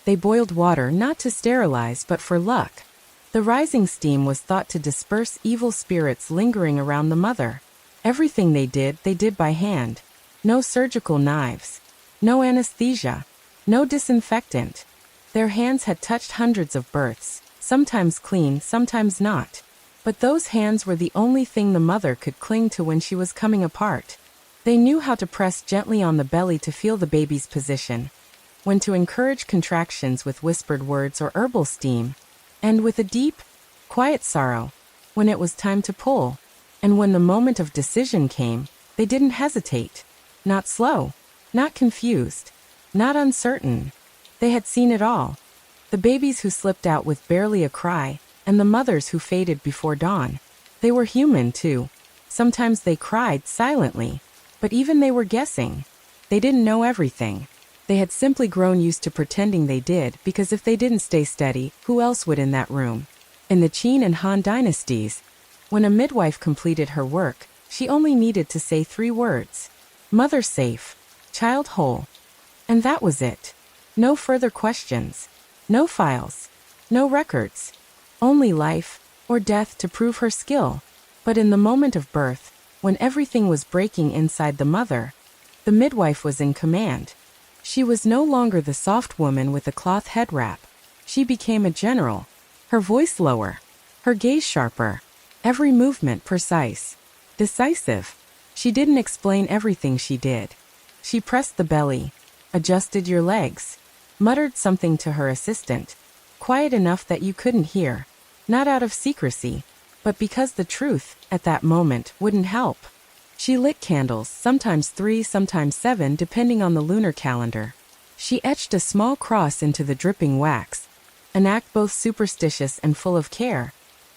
They boiled water not to sterilize but for luck. The rising steam was thought to disperse evil spirits lingering around the mother. Everything they did by hand. No surgical knives. No anesthesia. No disinfectant. Their hands had touched hundreds of births, sometimes clean, sometimes not. But those hands were the only thing the mother could cling to when she was coming apart. They knew how to press gently on the belly to feel the baby's position, when to encourage contractions with whispered words or herbal steam, and with a deep, quiet sorrow, when it was time to pull. And when the moment of decision came, they didn't hesitate. Not slow, not confused, not uncertain. They had seen it all. The babies who slipped out with barely a cry, and the mothers who faded before dawn. They were human, too. Sometimes they cried silently, but even they were guessing. They didn't know everything. They had simply grown used to pretending they did, because if they didn't stay steady, who else would in that room? In the Qin and Han dynasties, when a midwife completed her work, she only needed to say 3 words. Mother safe, child whole. And that was it. No further questions. No files. No records. Only life, or death to prove her skill. But in the moment of birth, when everything was breaking inside the mother, the midwife was in command. She was no longer the soft woman with a cloth head wrap. She became a general. Her voice lower. Her gaze sharper. Every movement precise. Decisive. She didn't explain everything she did. She pressed the belly, adjusted your legs, muttered something to her assistant, quiet enough that you couldn't hear, not out of secrecy, but because the truth, at that moment, wouldn't help. She lit candles, sometimes 3, sometimes 7, depending on the lunar calendar. She etched a small cross into the dripping wax, an act both superstitious and full of care,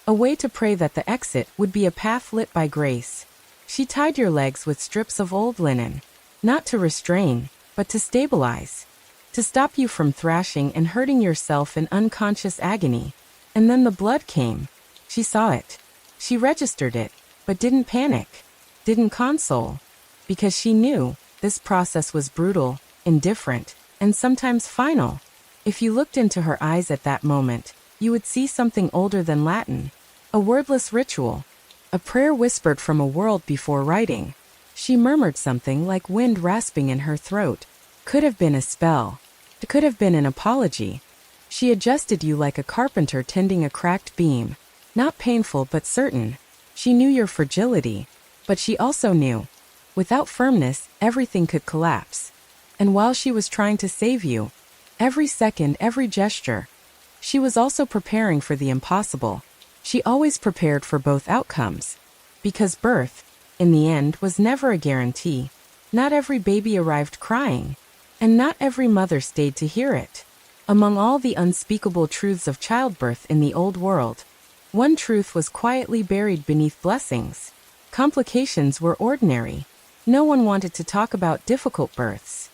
a way to pray that the exit would be a path lit by grace. She tied your legs with strips of old linen, not to restrain, but to stabilize, to stop you from thrashing and hurting yourself in unconscious agony. And then the blood came. She saw it. She registered it, but didn't panic, didn't console, because she knew this process was brutal, indifferent, and sometimes final. If you looked into her eyes at that moment, you would see something older than Latin, a wordless ritual, a prayer whispered from a world before writing. She murmured something like wind rasping in her throat. Could have been a spell. It could have been an apology. She adjusted you like a carpenter tending a cracked beam. Not painful but certain. She knew your fragility, but she also knew, without firmness, everything could collapse. And while she was trying to save you, every second, every gesture, she was also preparing for the impossible. She always prepared for both outcomes. Because birth, in the end, was never a guarantee. Not every baby arrived crying, and not every mother stayed to hear it. Among all the unspeakable truths of childbirth in the old world, one truth was quietly buried beneath blessings. Complications were ordinary. No one wanted to talk about difficult births.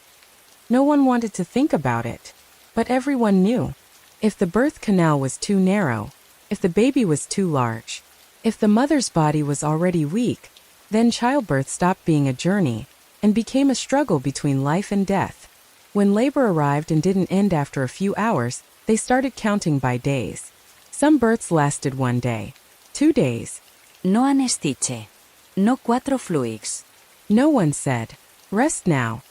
No one wanted to think about it. But everyone knew. If the birth canal was too narrow, if the baby was too large, if the mother's body was already weak, then childbirth stopped being a journey and became a struggle between life and death. When labor arrived and didn't end after a few hours, they started counting by days. Some births lasted 1 day, 2 days. No anestiche. No 4 fluids. No one said, "Rest now."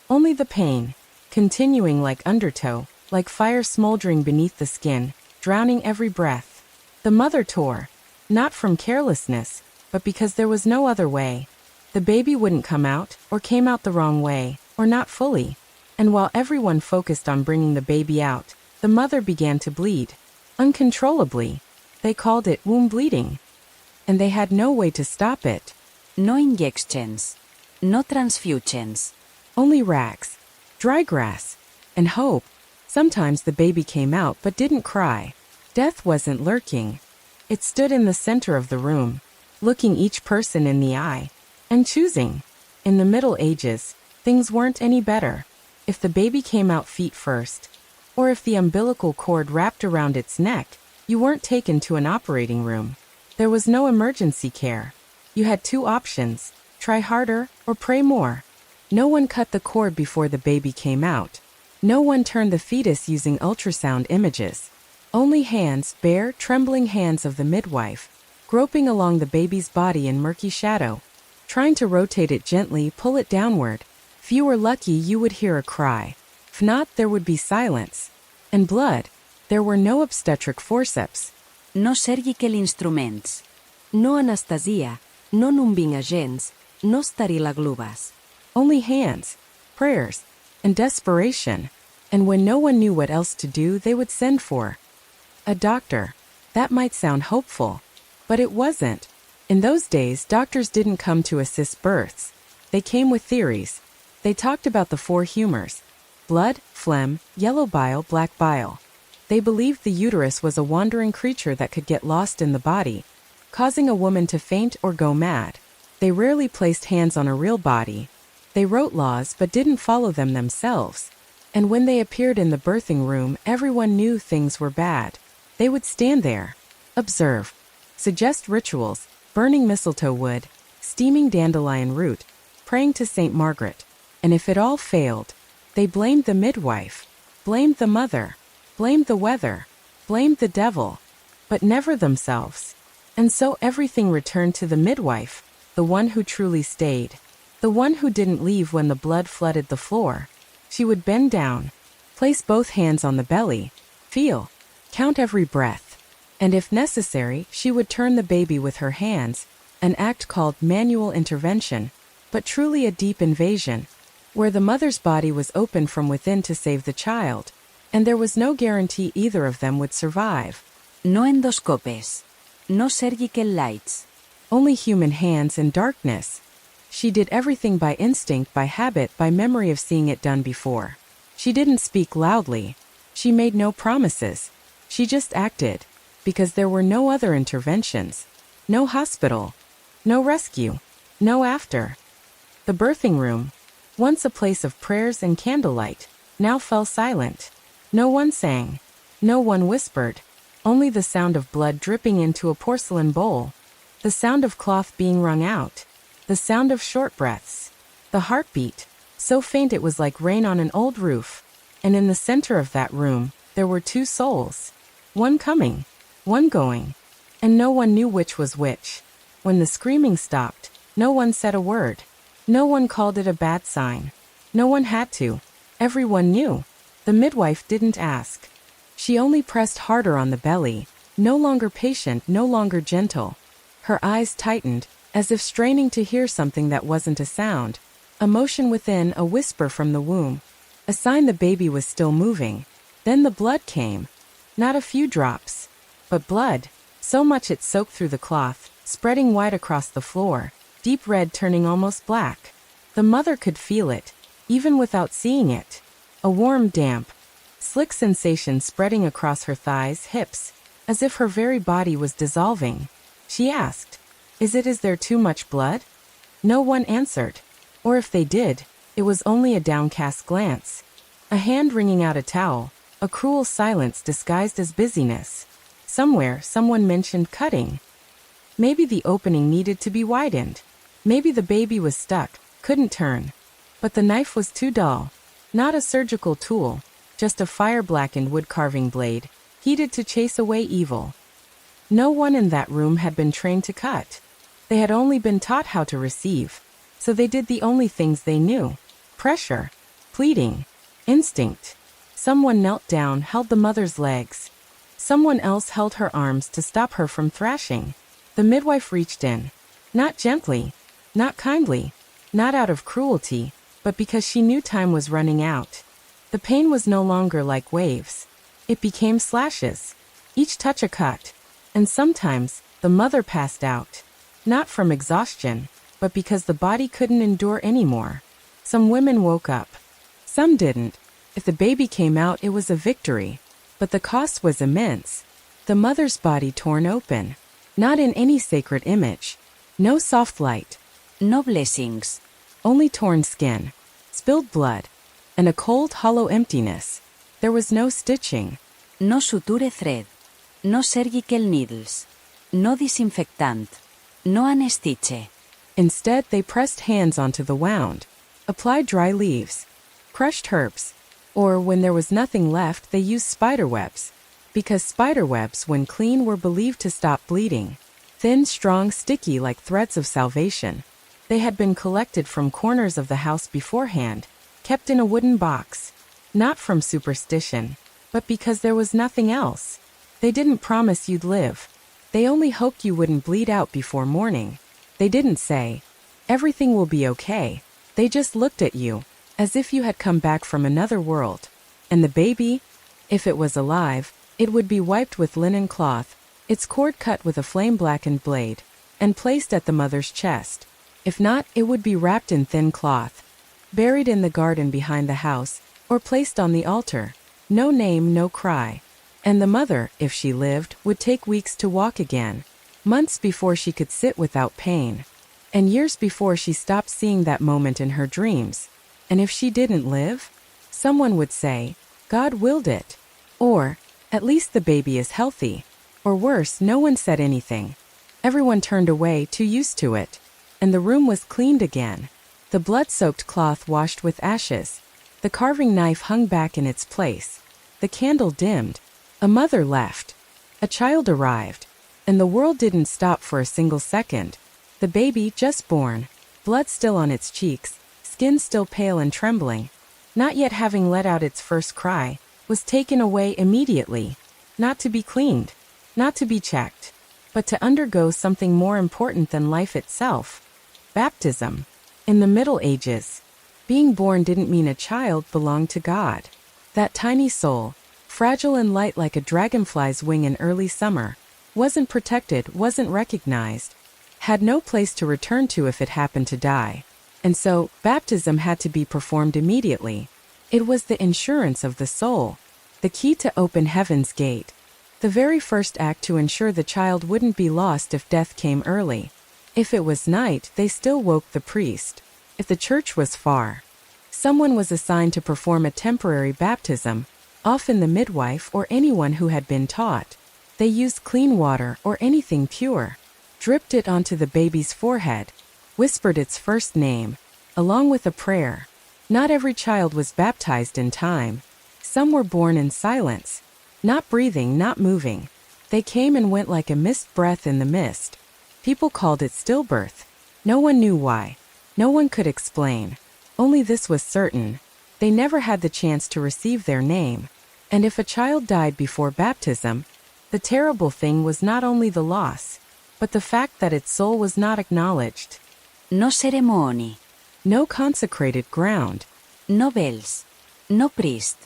Only the pain, continuing like undertow, like fire smoldering beneath the skin, drowning every breath. The mother tore, not from carelessness, but because there was no other way. The baby wouldn't come out, or came out the wrong way, or not fully. And while everyone focused on bringing the baby out, the mother began to bleed. Uncontrollably. They called it womb bleeding. And they had no way to stop it. No injections. No transfusions. Only rags, dry grass, and hope. Sometimes the baby came out but didn't cry. Death wasn't lurking. It stood in the center of the room, looking each person in the eye, and choosing. In the Middle Ages, things weren't any better. If the baby came out feet first, or if the umbilical cord wrapped around its neck, you weren't taken to an operating room. There was no emergency care. You had 2 options, try harder or pray more. No one cut the cord before the baby came out. No one turned the fetus using ultrasound images. Only hands, bare, trembling hands of the midwife, groping along the baby's body in murky shadow, trying to rotate it gently, pull it downward. If you were lucky, you would hear a cry. If not, there would be silence. And blood. There were no obstetric forceps. No surgical instruments. No anestesia, no numbing agents, no sterilaglubes. Only hands, prayers, and desperation. And when no one knew what else to do, they would send for a doctor. That might sound hopeful, but it wasn't. In those days, doctors didn't come to assist births. They came with theories. They talked about the 4 humors: blood, phlegm, yellow bile, black bile. They believed the uterus was a wandering creature that could get lost in the body, causing a woman to faint or go mad. They rarely placed hands on a real body. They wrote laws but didn't follow them themselves. And when they appeared in the birthing room, everyone knew things were bad. They would stand there, observe, suggest rituals, burning mistletoe wood, steaming dandelion root, praying to St. Margaret. And if it all failed, they blamed the midwife, blamed the mother, blamed the weather, blamed the devil, but never themselves. And so everything returned to the midwife, the one who truly stayed, the one who didn't leave when the blood flooded the floor. She would bend down, place both hands on the belly, feel, count every breath, and if necessary, she would turn the baby with her hands an act called manual intervention, but truly a deep invasion, where the mother's body was opened from within to save the child, and there was no guarantee either of them would survive. No endoscopes. No surgical lights. Only human hands and darkness. She did everything by instinct, by habit, by memory of seeing it done before. She didn't speak loudly. She made no promises. She just acted, because there were no other interventions. No hospital. No rescue. No after. The birthing room, once a place of prayers and candlelight, now fell silent. No one sang. No one whispered. Only the sound of blood dripping into a porcelain bowl. The sound of cloth being wrung out. The sound of short breaths. The heartbeat, so faint it was like rain on an old roof. And in the center of that room, there were two souls. One coming, one going. And no one knew which was which. When the screaming stopped, no one said a word. No one called it a bad sign. No one had to. Everyone knew. The midwife didn't ask. She only pressed harder on the belly, no longer patient, no longer gentle. Her eyes tightened, as if straining to hear something that wasn't a sound. A motion within, a whisper from the womb. A sign the baby was still moving. Then the blood came. Not a few drops, but blood. So much it soaked through the cloth, spreading wide across the floor, deep red turning almost black. The mother could feel it, even without seeing it. A warm, damp, slick sensation spreading across her thighs, hips, as if her very body was dissolving. She asked, Is there too much blood? No one answered. Or if they did, it was only a downcast glance. A hand wringing out a towel, a cruel silence disguised as busyness. Somewhere, someone mentioned cutting. Maybe the opening needed to be widened. Maybe the baby was stuck, couldn't turn. But the knife was too dull. Not a surgical tool, just a fire-blackened wood-carving blade, heated to chase away evil. No one in that room had been trained to cut. They had only been taught how to receive. So they did the only things they knew. Pressure, pleading, instinct. Someone knelt down, held the mother's legs. Someone else held her arms to stop her from thrashing. The midwife reached in. Not gently, not kindly, not out of cruelty, but because she knew time was running out. The pain was no longer like waves. It became slashes, each touch a cut. And sometimes, the mother passed out. Not from exhaustion, but because the body couldn't endure anymore. Some women woke up. Some didn't. If the baby came out, it was a victory. But the cost was immense. The mother's body torn open. Not in any sacred image. No soft light. No blessings. Only torn skin. Spilled blood. And a cold, hollow emptiness. There was no stitching. No suture thread. No surgical needles. No disinfectant. No anesthesia. Instead, they pressed hands onto the wound, applied dry leaves, crushed herbs, or when there was nothing left, they used spiderwebs, because spiderwebs, when clean, were believed to stop bleeding. Thin, strong, sticky like threads of salvation. They had been collected from corners of the house beforehand, kept in a wooden box, not from superstition, but because there was nothing else. They didn't promise you'd live. They only hoped you wouldn't bleed out before morning. They didn't say, everything will be okay. They just looked at you, as if you had come back from another world. And the baby, if it was alive, it would be wiped with linen cloth, its cord cut with a flame-blackened blade, and placed at the mother's chest. If not, it would be wrapped in thin cloth, buried in the garden behind the house, or placed on the altar. No name, no cry. And the mother, if she lived, would take weeks to walk again. Months before she could sit without pain. And years before she stopped seeing that moment in her dreams. And if she didn't live, someone would say, God willed it. Or, at least the baby is healthy. Or worse, no one said anything. Everyone turned away, too used to it. And the room was cleaned again. The blood-soaked cloth washed with ashes. The carving knife hung back in its place. The candle dimmed. A mother left. A child arrived. And the world didn't stop for a single second. The baby, just born, blood still on its cheeks, skin still pale and trembling, not yet having let out its first cry, was taken away immediately, not to be cleaned, not to be checked. but to undergo something more important than life itself: baptism. In the Middle Ages, being born didn't mean a child belonged to God. That tiny soul, fragile and light like a dragonfly's wing in early summer, wasn't protected, wasn't recognized, had no place to return to if it happened to die. And so, baptism had to be performed immediately. It was the insurance of the soul, the key to open heaven's gate, the very first act to ensure the child wouldn't be lost if death came early. If it was night, they still woke the priest. If the church was far, someone was assigned to perform a temporary baptism, often the midwife or anyone who had been taught. They used clean water or anything pure, dripped it onto the baby's forehead, whispered its first name, along with a prayer. Not every child was baptized in time. Some were born in silence, not breathing, not moving. They came and went like a mist breath in the mist. People called it stillbirth. No one knew why. No one could explain. Only this was certain: they never had the chance to receive their name. And if a child died before baptism, the terrible thing was not only the loss, but the fact that its soul was not acknowledged. No ceremony. No consecrated ground. No bells. No priest.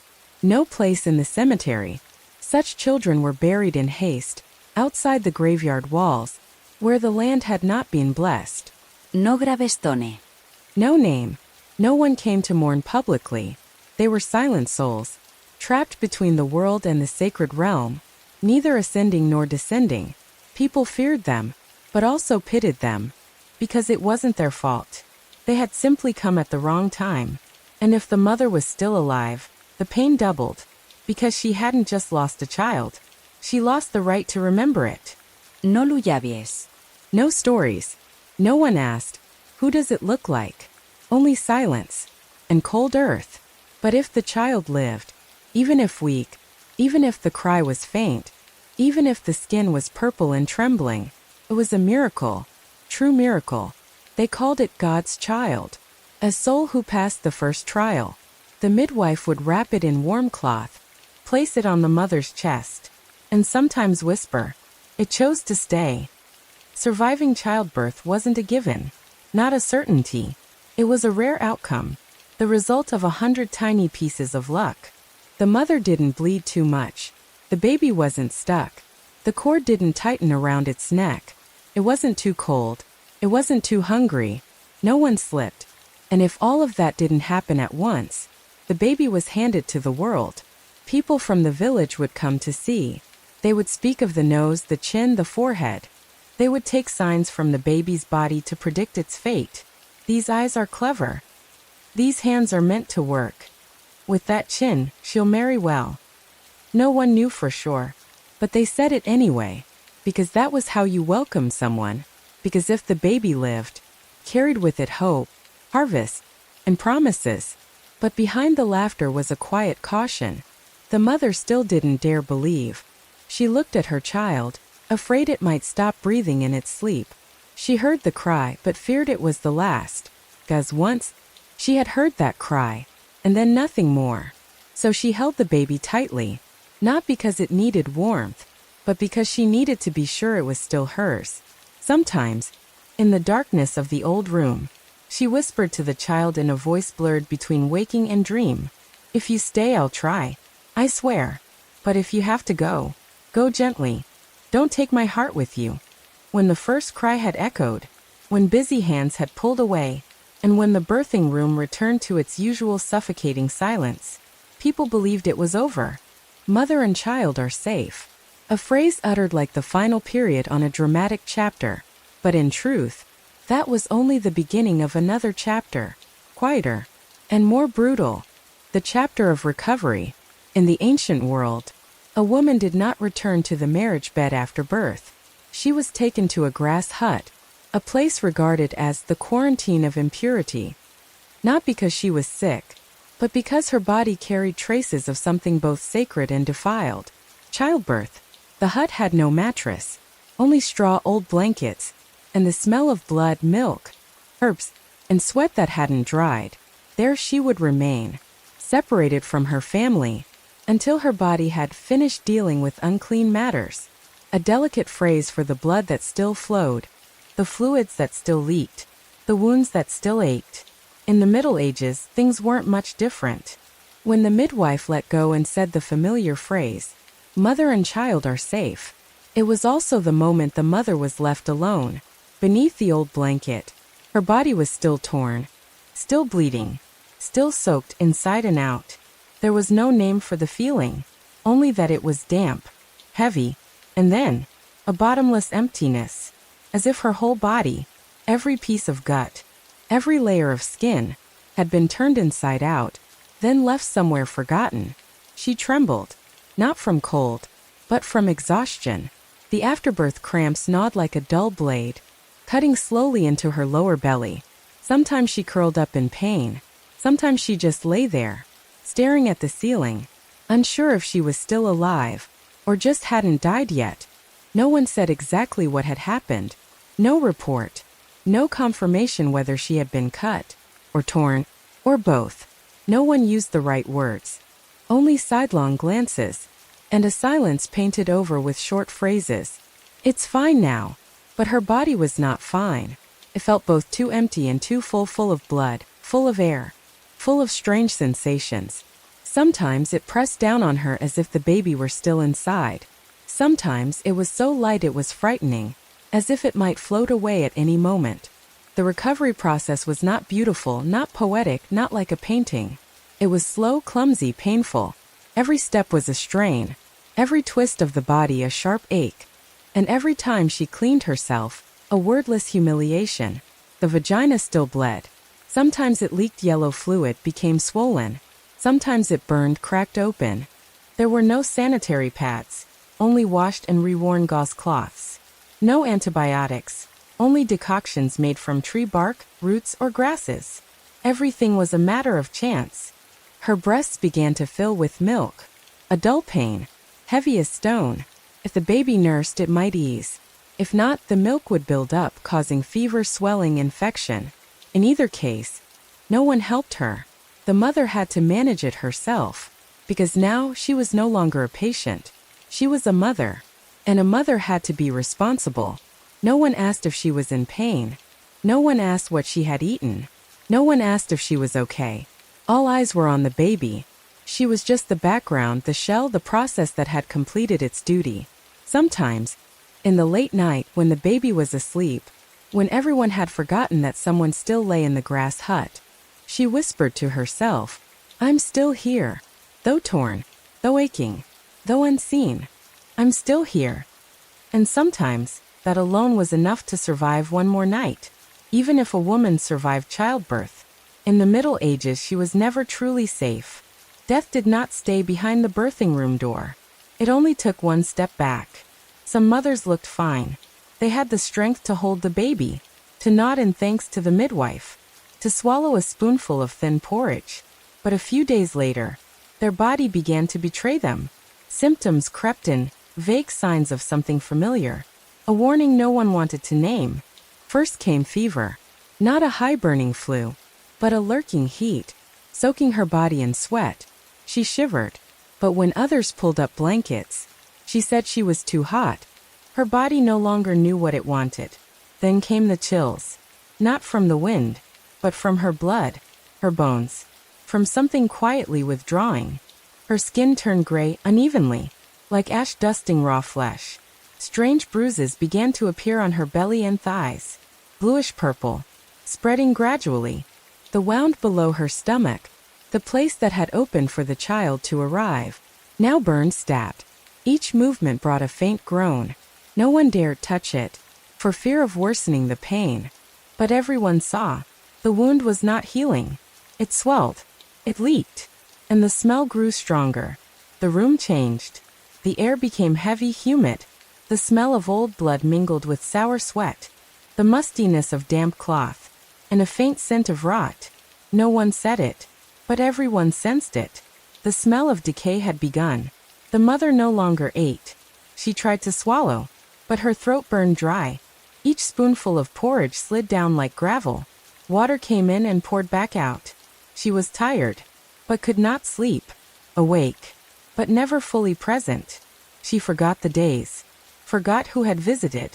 No place in the cemetery. Such children were buried in haste, outside the graveyard walls, where the land had not been blessed. No gravestone. No name. No one came to mourn publicly. They were silent souls, trapped between the world and the sacred realm, neither ascending nor descending. People feared them, but also pitied them, because it wasn't their fault. They had simply come at the wrong time. And if the mother was still alive, the pain doubled, because she hadn't just lost a child. She lost the right to remember it. No lullabies. No stories. No one asked, "Who does it look like?" Only silence and cold earth. But if the child lived, even if weak, even if the cry was faint, even if the skin was purple and trembling, it was a miracle, true miracle. They called it God's child, a soul who passed the first trial. The midwife would wrap it in warm cloth, place it on the mother's chest, and sometimes whisper, "It chose to stay." Surviving childbirth wasn't a given, not a certainty. It was a rare outcome, the result of 100 tiny pieces of luck. The mother didn't bleed too much. The baby wasn't stuck. The cord didn't tighten around its neck. It wasn't too cold. It wasn't too hungry. No one slipped. And if all of that didn't happen at once, the baby was handed to the world. People from the village would come to see. They would speak of the nose, the chin, the forehead. They would take signs from the baby's body to predict its fate. These eyes are clever. These hands are meant to work. With that chin, she'll marry well. No one knew for sure, but they said it anyway, because that was how you welcome someone. Because if the baby lived, carried with it hope, harvest, and promises. But behind the laughter was a quiet caution. The mother still didn't dare believe. She looked at her child, afraid it might stop breathing in its sleep. She heard the cry but feared it was the last. 'Cause once, she had heard that cry, and then nothing more. So she held the baby tightly, not because it needed warmth, but because she needed to be sure it was still hers. Sometimes, in the darkness of the old room, she whispered to the child in a voice blurred between waking and dream, "If you stay, I'll try. I swear. But if you have to go, go gently. Don't take my heart with you." When the first cry had echoed, when busy hands had pulled away, and when the birthing room returned to its usual suffocating silence, people believed it was over. Mother and child are safe. A phrase uttered like the final period on a dramatic chapter. But in truth, that was only the beginning of another chapter, quieter and more brutal. The chapter of recovery. In the ancient world, a woman did not return to the marriage bed after birth. She was taken to a grass hut, a place regarded as the quarantine of impurity. Not because she was sick, but because her body carried traces of something both sacred and defiled. Childbirth. The hut had no mattress, only straw, old blankets, and the smell of blood, milk, herbs, and sweat that hadn't dried. There she would remain, separated from her family, until her body had finished dealing with unclean matters. a delicate phrase for the blood that still flowed, the fluids that still leaked, the wounds that still ached. In the Middle Ages, things weren't much different. When the midwife let go and said the familiar phrase, "Mother and child are safe," it was also the moment the mother was left alone, beneath the old blanket. Her body was still torn, still bleeding, still soaked inside and out. There was no name for the feeling, only that it was damp, heavy, and then a bottomless emptiness, as if her whole body, every piece of gut, every layer of skin, had been turned inside out, then left somewhere forgotten. She trembled, not from cold, but from exhaustion. The afterbirth cramps gnawed like a dull blade, cutting slowly into her lower belly. Sometimes she curled up in pain. Sometimes she just lay there, staring at the ceiling, unsure if she was still alive, or just hadn't died yet. No one said exactly what had happened. No report. No confirmation whether she had been cut, or torn, or both. No one used the right words. Only sidelong glances, and a silence painted over with short phrases. "It's fine now." But her body was not fine. It felt both too empty and too full of blood, full of air, full of strange sensations. Sometimes it pressed down on her as if the baby were still inside. Sometimes it was so light it was frightening, as if it might float away at any moment. The recovery process was not beautiful, not poetic, not like a painting. It was slow, clumsy, painful. Every step was a strain, every twist of the body a sharp ache, and every time she cleaned herself, a wordless humiliation. The vagina still bled. Sometimes it leaked yellow fluid, became swollen. Sometimes it burned, cracked open. There were no sanitary pads, only washed and reworn gauze cloths. No antibiotics, only decoctions made from tree bark, roots, or grasses. Everything was a matter of chance. Her breasts began to fill with milk. A dull pain, heavy as stone. If the baby nursed, it might ease. If not, the milk would build up, causing fever, swelling, infection. In either case, no one helped her. The mother had to manage it herself, because now she was no longer a patient. She was a mother, and a mother had to be responsible. No one asked if she was in pain. No one asked what she had eaten. No one asked if she was okay. All eyes were on the baby. She was just the background, the shell, the process that had completed its duty. Sometimes, in the late night, when the baby was asleep, when everyone had forgotten that someone still lay in the grass hut, she whispered to herself, "I'm still here. Though torn, though aching, though unseen, I'm still here." And sometimes, that alone was enough to survive one more night, even if a woman survived childbirth. In the Middle Ages, she was never truly safe. Death did not stay behind the birthing room door. It only took one step back. Some mothers looked fine. They had the strength to hold the baby, to nod in thanks to the midwife, to swallow a spoonful of thin porridge. But a few days later, their body began to betray them. Symptoms crept in, vague signs of something familiar, a warning no one wanted to name. First came fever, not a high-burning flu, but a lurking heat, soaking her body in sweat. She shivered, but when others pulled up blankets, she said she was too hot. Her body no longer knew what it wanted. Then came the chills, not from the wind, but from her blood, her bones, from something quietly withdrawing. Her skin turned gray unevenly, like ash dusting raw flesh. Strange bruises began to appear on her belly and thighs, bluish-purple, spreading gradually. The wound below her stomach, the place that had opened for the child to arrive, now burned, stabbed. Each movement brought a faint groan. No one dared touch it, for fear of worsening the pain. But everyone saw. The wound was not healing. It swelled. It leaked. And the smell grew stronger. The room changed. The air became heavy, humid. The smell of old blood mingled with sour sweat, the mustiness of damp cloth, and a faint scent of rot. No one said it, but everyone sensed it. The smell of decay had begun. The mother no longer ate. She tried to swallow, but her throat burned dry. Each spoonful of porridge slid down like gravel. Water came in and poured back out. She was tired, but could not sleep. Awake, but never fully present. She forgot the days, forgot who had visited,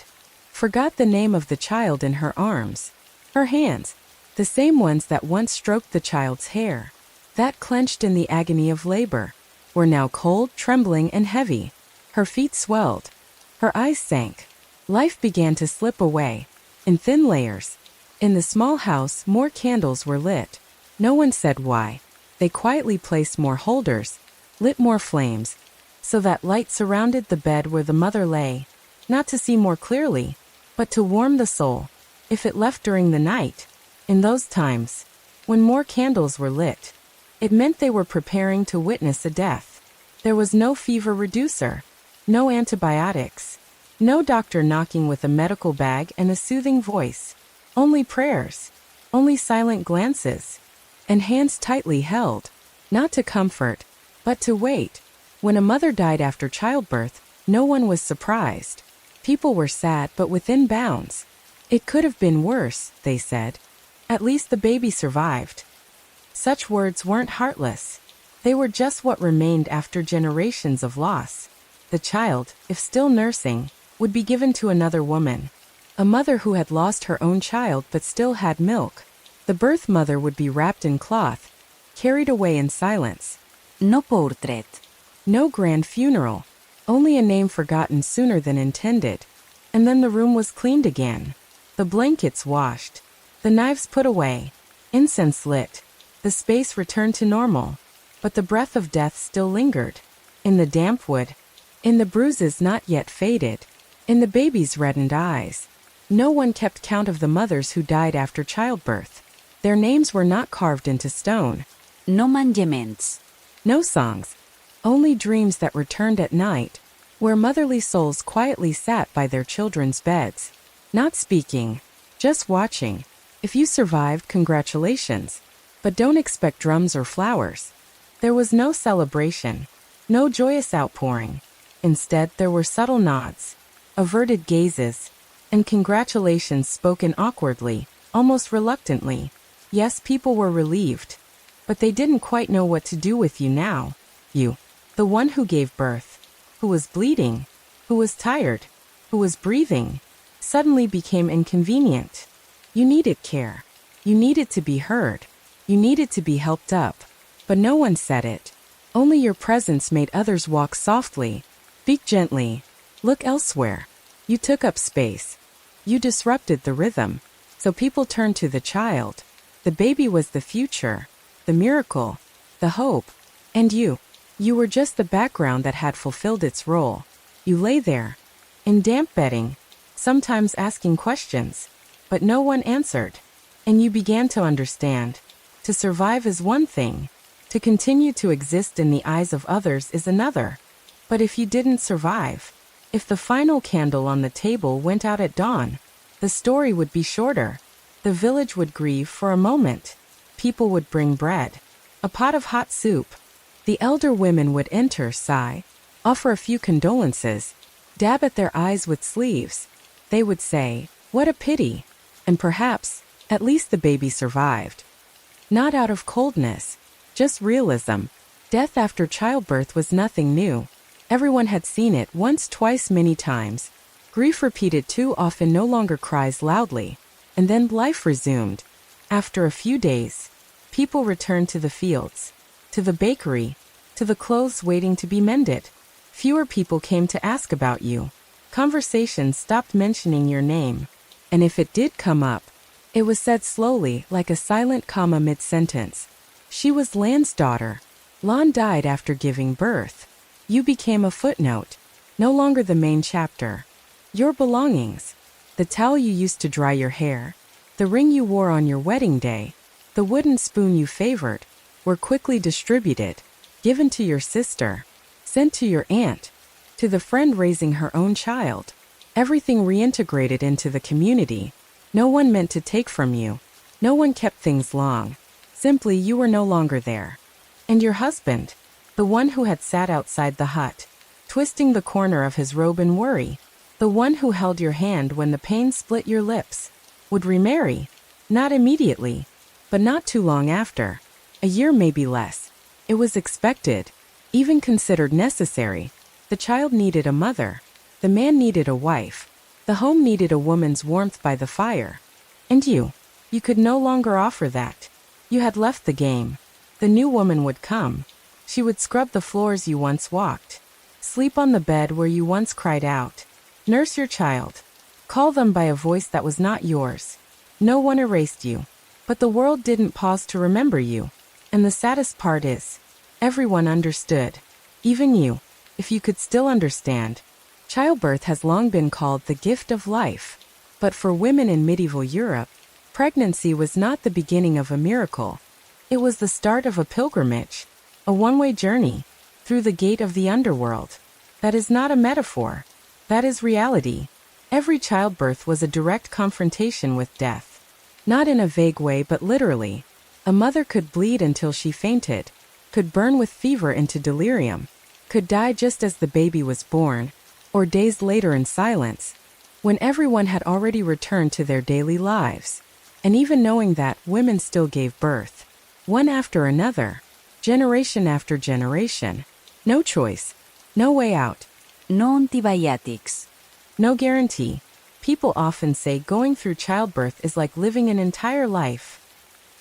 forgot the name of the child in her arms. Her hands, the same ones that once stroked the child's hair, that clenched in the agony of labor, were now cold, trembling, and heavy. Her feet swelled. Her eyes sank. Life began to slip away, in thin layers. In the small house, more candles were lit. No one said why. They quietly placed more holders, lit more flames, so that light surrounded the bed where the mother lay, not to see more clearly, but to warm the soul, if it left during the night. In those times, when more candles were lit, it meant they were preparing to witness a death. There was no fever reducer, no antibiotics, no doctor knocking with a medical bag and a soothing voice, only prayers, only silent glances, and hands tightly held, not to comfort, but to wait. When a mother died after childbirth, no one was surprised. People were sad, but within bounds. It could have been worse, they said. At least the baby survived. Such words weren't heartless. They were just what remained after generations of loss. The child, if still nursing, would be given to another woman. A mother who had lost her own child but still had milk. The birth mother would be wrapped in cloth, carried away in silence. No portrait. No grand funeral, only a name forgotten sooner than intended. And then the room was cleaned again. The blankets washed, the knives put away, incense lit. The space returned to normal, but the breath of death still lingered. In the damp wood, in the bruises not yet faded, in the baby's reddened eyes. No one kept count of the mothers who died after childbirth. Their names were not carved into stone. No mangements. No songs. Only dreams that returned at night, where motherly souls quietly sat by their children's beds. Not speaking, just watching. If you survived, congratulations. But don't expect drums or flowers. There was no celebration, no joyous outpouring. Instead, there were subtle nods, averted gazes, and congratulations spoken awkwardly, almost reluctantly. Yes, people were relieved, but they didn't quite know what to do with you now. You, the one who gave birth, who was bleeding, who was tired, who was breathing, suddenly became inconvenient. You needed care. You needed to be heard. You needed to be helped up. But no one said it. Only your presence made others walk softly, speak gently, look elsewhere. You took up space. You disrupted the rhythm. So people turned to the child. The baby was the future, the miracle, the hope. And you were just the background that had fulfilled its role. You lay there, in damp bedding, sometimes asking questions, but no one answered. And you began to understand. To survive is one thing. To continue to exist in the eyes of others is another. But if you didn't survive, if the final candle on the table went out at dawn, the story would be shorter. The village would grieve for a moment. People would bring bread, a pot of hot soup. The elder women would enter, sigh, offer a few condolences, dab at their eyes with sleeves. They would say, "What a pity." And perhaps, at least the baby survived. Not out of coldness, just realism. Death after childbirth was nothing new. Everyone had seen it once, twice, many times. Grief repeated too often no longer cries loudly. And then life resumed. After a few days, people returned to the fields, to the bakery, to the clothes waiting to be mended. Fewer people came to ask about you. Conversations stopped mentioning your name. And if it did come up, it was said slowly, like a silent comma mid-sentence. She was Lan's daughter. Lan died after giving birth. You became a footnote, no longer the main chapter. Your belongings, the towel you used to dry your hair, the ring you wore on your wedding day, the wooden spoon you favored, were quickly distributed, given to your sister, sent to your aunt, to the friend raising her own child. Everything reintegrated into the community. No one meant to take from you. No one kept things long. Simply, you were no longer there. And your husband, the one who had sat outside the hut, twisting the corner of his robe in worry, the one who held your hand when the pain split your lips, would remarry. Not immediately, but not too long after. A year, maybe less. It was expected, even considered necessary. The child needed a mother. The man needed a wife. The home needed a woman's warmth by the fire. And you could no longer offer that. You had left the game. The new woman would come. She would scrub the floors you once walked, sleep on the bed where you once cried out, nurse your child, call them by a voice that was not yours. No one erased you, but the world didn't pause to remember you. And the saddest part is, everyone understood. Even you, if you could still understand. Childbirth has long been called the gift of life. But for women in medieval Europe, pregnancy was not the beginning of a miracle. It was the start of a pilgrimage, a one-way journey through the gate of the underworld. That is not a metaphor. That is reality. Every childbirth was a direct confrontation with death. Not in a vague way but literally. A mother could bleed until she fainted, could burn with fever into delirium, could die just as the baby was born, or days later in silence, when everyone had already returned to their daily lives. And even knowing that, women still gave birth, one after another, generation after generation. No choice, no way out. No antibiotics. No guarantee. People often say going through childbirth is like living an entire life.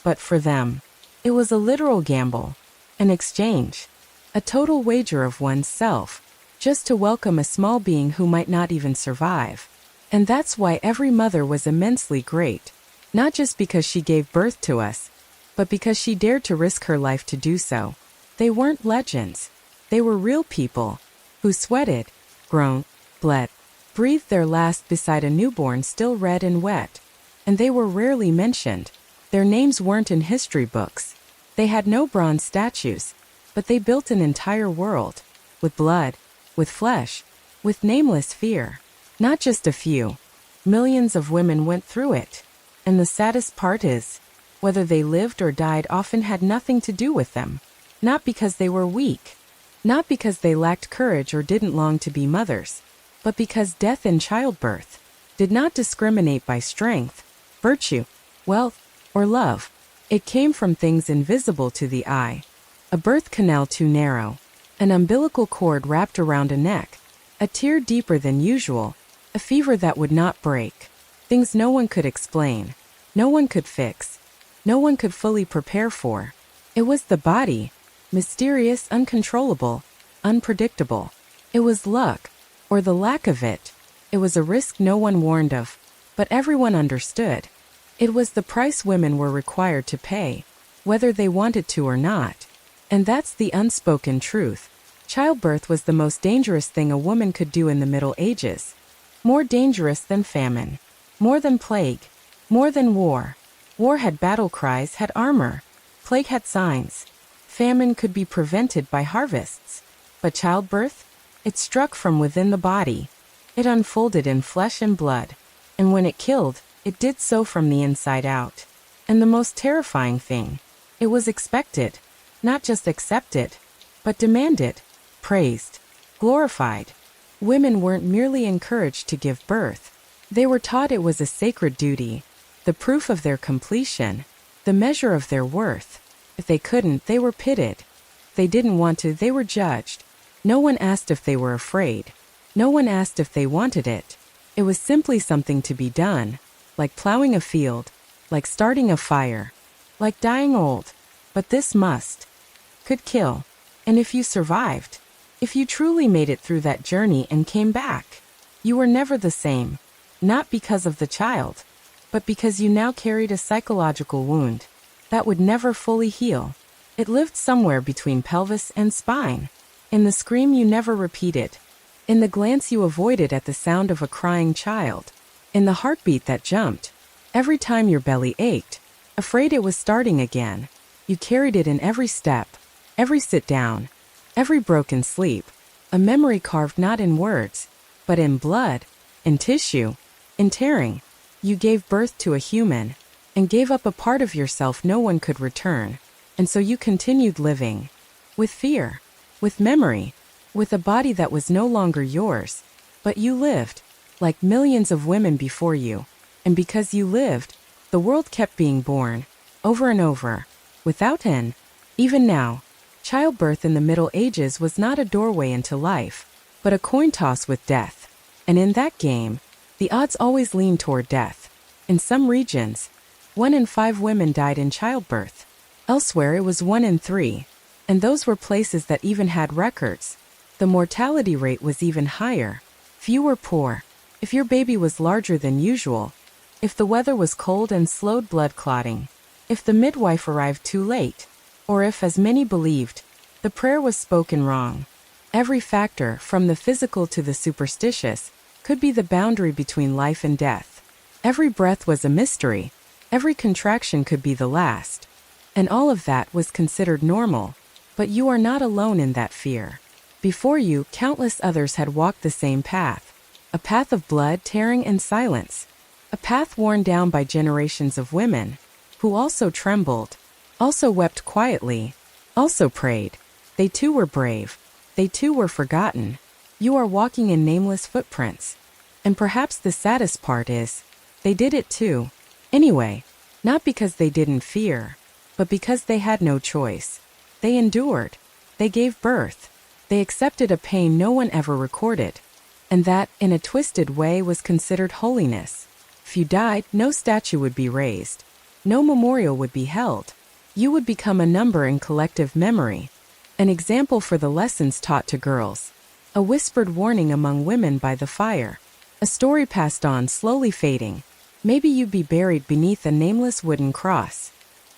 But for them, it was a literal gamble, an exchange, a total wager of one's self, just to welcome a small being who might not even survive. And that's why every mother was immensely great, not just because she gave birth to us, but because she dared to risk her life to do so. They weren't legends. They were real people, who sweated, groaned, bled, breathed their last beside a newborn still red and wet. And they were rarely mentioned. Their names weren't in history books. They had no bronze statues, but they built an entire world, with blood, with flesh, with nameless fear. Not just a few. Millions of women went through it. And the saddest part is, whether they lived or died often had nothing to do with them. Not because they were weak. Not because they lacked courage or didn't long to be mothers. But because death in childbirth did not discriminate by strength, virtue, wealth, or love. It came from things invisible to the eye. A birth canal too narrow, an umbilical cord wrapped around a neck, a tear deeper than usual, a fever that would not break. Things no one could explain, no one could fix, no one could fully prepare for. It was the body, mysterious, uncontrollable, unpredictable. It was luck, or the lack of it. It was a risk no one warned of, but everyone understood. It was the price women were required to pay, whether they wanted to or not. And that's the unspoken truth. Childbirth was the most dangerous thing a woman could do in the Middle Ages. More dangerous than famine. More than plague. More than war. War had battle cries, had armor. Plague had signs. Famine could be prevented by harvests. But childbirth? It struck from within the body. It unfolded in flesh and blood. And when it killed, it did so from the inside out. And the most terrifying thing, it was expected, not just accepted, but demanded, praised, glorified. Women weren't merely encouraged to give birth. They were taught it was a sacred duty, the proof of their completion, the measure of their worth. If they couldn't, they were pitted. If they didn't want to, they were judged. No one asked if they were afraid. No one asked if they wanted it. It was simply something to be done. Like plowing a field, like starting a fire, like dying old. But this could kill. And if you survived, if you truly made it through that journey and came back, you were never the same. Not because of the child, but because you now carried a psychological wound that would never fully heal. It lived somewhere between pelvis and spine. In the scream you never repeated. In the glance you avoided at the sound of a crying child. In the heartbeat that jumped, every time your belly ached, afraid it was starting again. You carried it in every step, every sit down, every broken sleep, a memory carved not in words, but in blood, in tissue, in tearing. You gave birth to a human, and gave up a part of yourself no one could return, and so you continued living, with fear, with memory, with a body that was no longer yours, but you lived. Like millions of women before you. And because you lived, the world kept being born, over and over, without end. Even now, childbirth in the Middle Ages was not a doorway into life, but a coin toss with death. And in that game, the odds always lean toward death. In some regions, 1 in 5 women died in childbirth. Elsewhere it was 1 in 3. And those were places that even had records. The mortality rate was even higher. Few were poor. If your baby was larger than usual, if the weather was cold and slowed blood clotting, if the midwife arrived too late, or if, as many believed, the prayer was spoken wrong. Every factor, from the physical to the superstitious, could be the boundary between life and death. Every breath was a mystery. Every contraction could be the last. And all of that was considered normal. But you are not alone in that fear. Before you, countless others had walked the same path. A path of blood, tearing, and silence. A path worn down by generations of women, who also trembled, also wept quietly, also prayed. They too were brave. They too were forgotten. You are walking in nameless footprints. And perhaps the saddest part is, they did it too. Anyway, not because they didn't fear, but because they had no choice. They endured. They gave birth. They accepted a pain no one ever recorded. And that, in a twisted way, was considered holiness. If you died, no statue would be raised. No memorial would be held. You would become a number in collective memory. An example for the lessons taught to girls. A whispered warning among women by the fire. A story passed on, slowly fading. Maybe you'd be buried beneath a nameless wooden cross.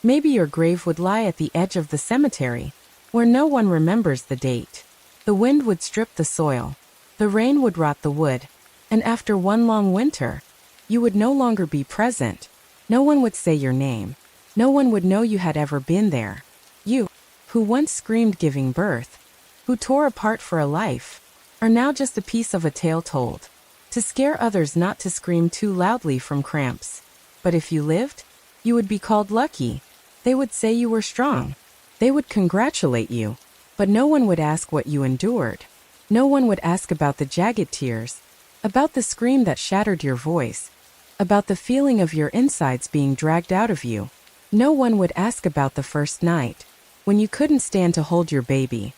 Maybe your grave would lie at the edge of the cemetery, where no one remembers the date. The wind would strip the soil. The rain would rot the wood. And after one long winter, you would no longer be present. No one would say your name. No one would know you had ever been there. You, who once screamed giving birth, who tore apart for a life, are now just a piece of a tale told. To scare others not to scream too loudly from cramps. But if you lived, you would be called lucky. They would say you were strong. They would congratulate you. But no one would ask what you endured. No one would ask about the jagged tears, about the scream that shattered your voice, about the feeling of your insides being dragged out of you. No one would ask about the first night, when you couldn't stand to hold your baby.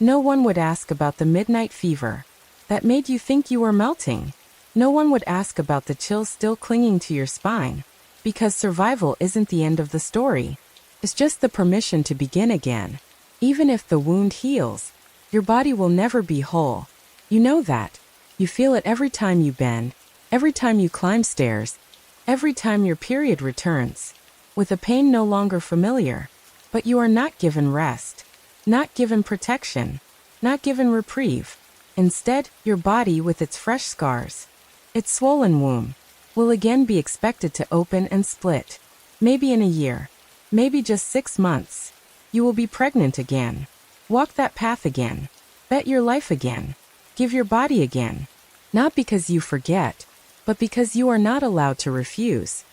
No one would ask about the midnight fever that made you think you were melting. No one would ask about the chills still clinging to your spine, because survival isn't the end of the story. It's just the permission to begin again. Even if the wound heals, your body will never be whole. You know that. You feel it every time you bend, every time you climb stairs, every time your period returns, with a pain no longer familiar. But you are not given rest, not given protection, not given reprieve. Instead, your body, with its fresh scars, its swollen womb, will again be expected to open and split. Maybe in a year, maybe just 6 months, you will be pregnant again. Walk that path again. Bet your life again. Give your body again. Not because you forget, but because you are not allowed to refuse.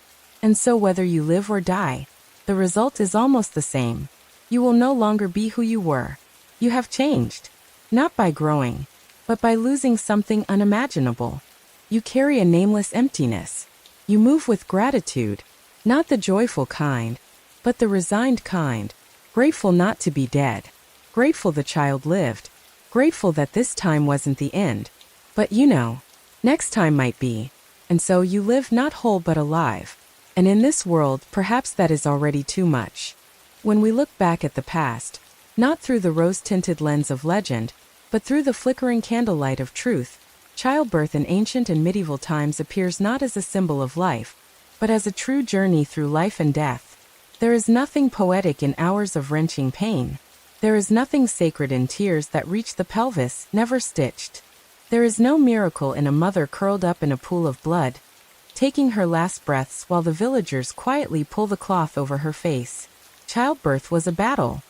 And so whether you live or die, the result is almost the same. You will no longer be who you were. You have changed. Not by growing, but by losing something unimaginable. You carry a nameless emptiness. You move with gratitude, not the joyful kind, but the resigned kind. Grateful not to be dead. Grateful the child lived. Grateful that this time wasn't the end. But you know, next time might be. And so you live not whole but alive. And in this world, perhaps that is already too much. When we look back at the past, not through the rose-tinted lens of legend, but through the flickering candlelight of truth, childbirth in ancient and medieval times appears not as a symbol of life, but as a true journey through life and death. There is nothing poetic in hours of wrenching pain. There is nothing sacred in tears that reach the pelvis, never stitched. There is no miracle in a mother curled up in a pool of blood, taking her last breaths while the villagers quietly pull the cloth over her face. Childbirth was a battle,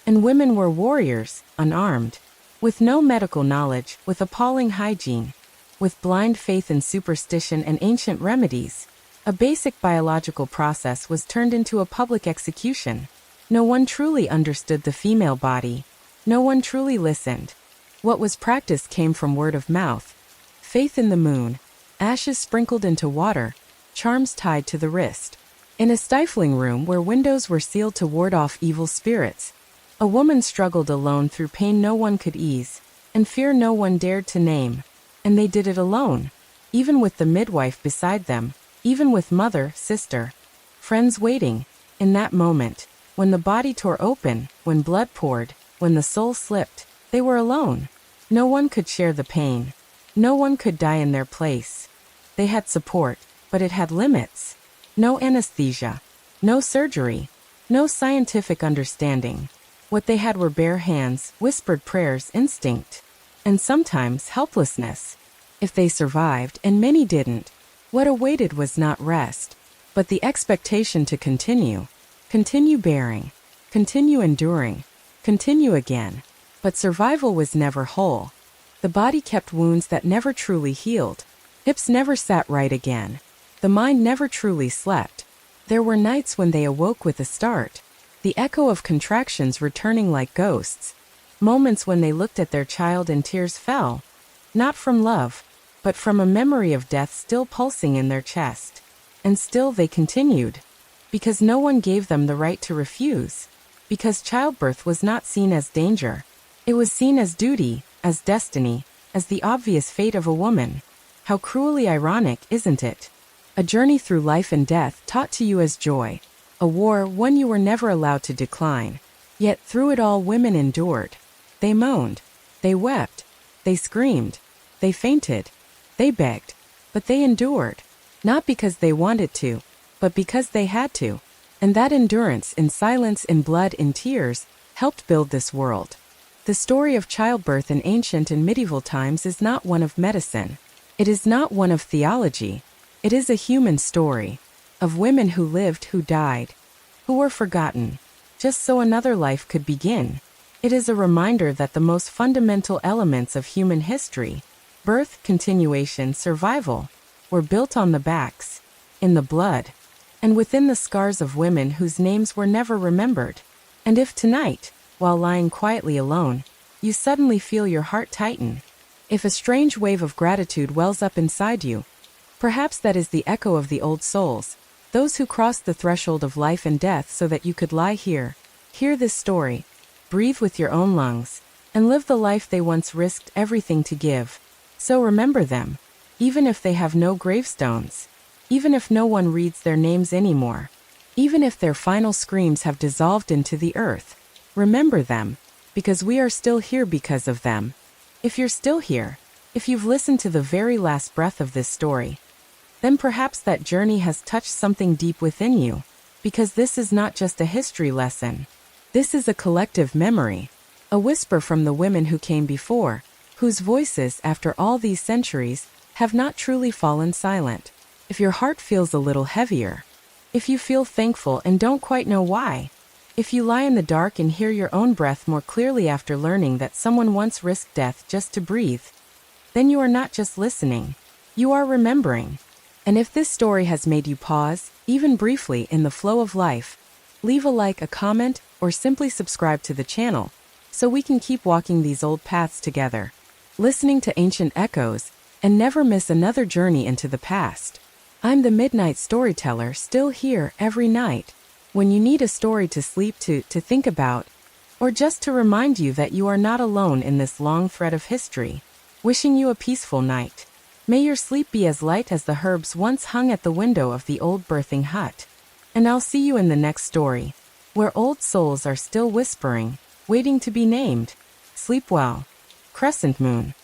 and women were warriors, unarmed, with no medical knowledge, with appalling hygiene, with blind faith in superstition and ancient remedies. A basic biological process was turned into a public execution. No one truly understood the female body. No one truly listened. What was practiced came from word of mouth. Faith in the moon, ashes sprinkled into water, charms tied to the wrist. In a stifling room where windows were sealed to ward off evil spirits, a woman struggled alone through pain no one could ease, and fear no one dared to name. And they did it alone. even with the midwife beside them, even with mother, sister, friends waiting. In that moment, when the body tore open, when blood poured, when the soul slipped, they were alone. No one could share the pain. No one could die in their place. They had support, but it had limits. No anesthesia, no surgery, no scientific understanding. What they had were bare hands, whispered prayers, instinct, and sometimes helplessness. If they survived, and many didn't, what awaited was not rest, but the expectation to continue bearing, continue enduring, continue again. But survival was never whole. The body kept wounds that never truly healed. Hips never sat right again. The mind never truly slept. There were nights when they awoke with a start, the echo of contractions returning like ghosts. Moments when they looked at their child and tears fell, not from love, but from a memory of death still pulsing in their chest. And still they continued, because no one gave them the right to refuse, because childbirth was not seen as danger. It was seen as duty, as destiny, as the obvious fate of a woman. How cruelly ironic, isn't it? A journey through life and death taught to you as joy, a war one you were never allowed to decline. Yet through it all women endured. They moaned, they wept, they screamed, they fainted, they begged, but they endured, not because they wanted to, but because they had to. And that endurance, in silence, in blood, in tears, helped build this world. The story of childbirth in ancient and medieval times is not one of medicine. It is not one of theology. It is a human story, of women who lived, who died, who were forgotten, just so another life could begin. It is a reminder that the most fundamental elements of human history, birth, continuation, survival, were built on the backs, in the blood, and within the scars of women whose names were never remembered. And if tonight, while lying quietly alone, you suddenly feel your heart tighten, if a strange wave of gratitude wells up inside you, perhaps that is the echo of the old souls, those who crossed the threshold of life and death so that you could lie here, hear this story, breathe with your own lungs, and live the life they once risked everything to give. So remember them, even if they have no gravestones, even if no one reads their names anymore, even if their final screams have dissolved into the earth. Remember them, because we are still here because of them. If you're still here, if you've listened to the very last breath of this story, then perhaps that journey has touched something deep within you, because this is not just a history lesson. This is a collective memory, a whisper from the women who came before, whose voices, after all these centuries, have not truly fallen silent. If your heart feels a little heavier, if you feel thankful and don't quite know why, if you lie in the dark and hear your own breath more clearly after learning that someone once risked death just to breathe, then you are not just listening, you are remembering. And if this story has made you pause, even briefly, in the flow of life, leave a like, a comment, or simply subscribe to the channel, so we can keep walking these old paths together, listening to ancient echoes, and never miss another journey into the past. I'm the Midnight Storyteller, still here every night, when you need a story to sleep to think about, or just to remind you that you are not alone in this long thread of history. Wishing you a peaceful night. May your sleep be as light as the herbs once hung at the window of the old birthing hut. And I'll see you in the next story, where old souls are still whispering, waiting to be named. Sleep well. Crescent Moon.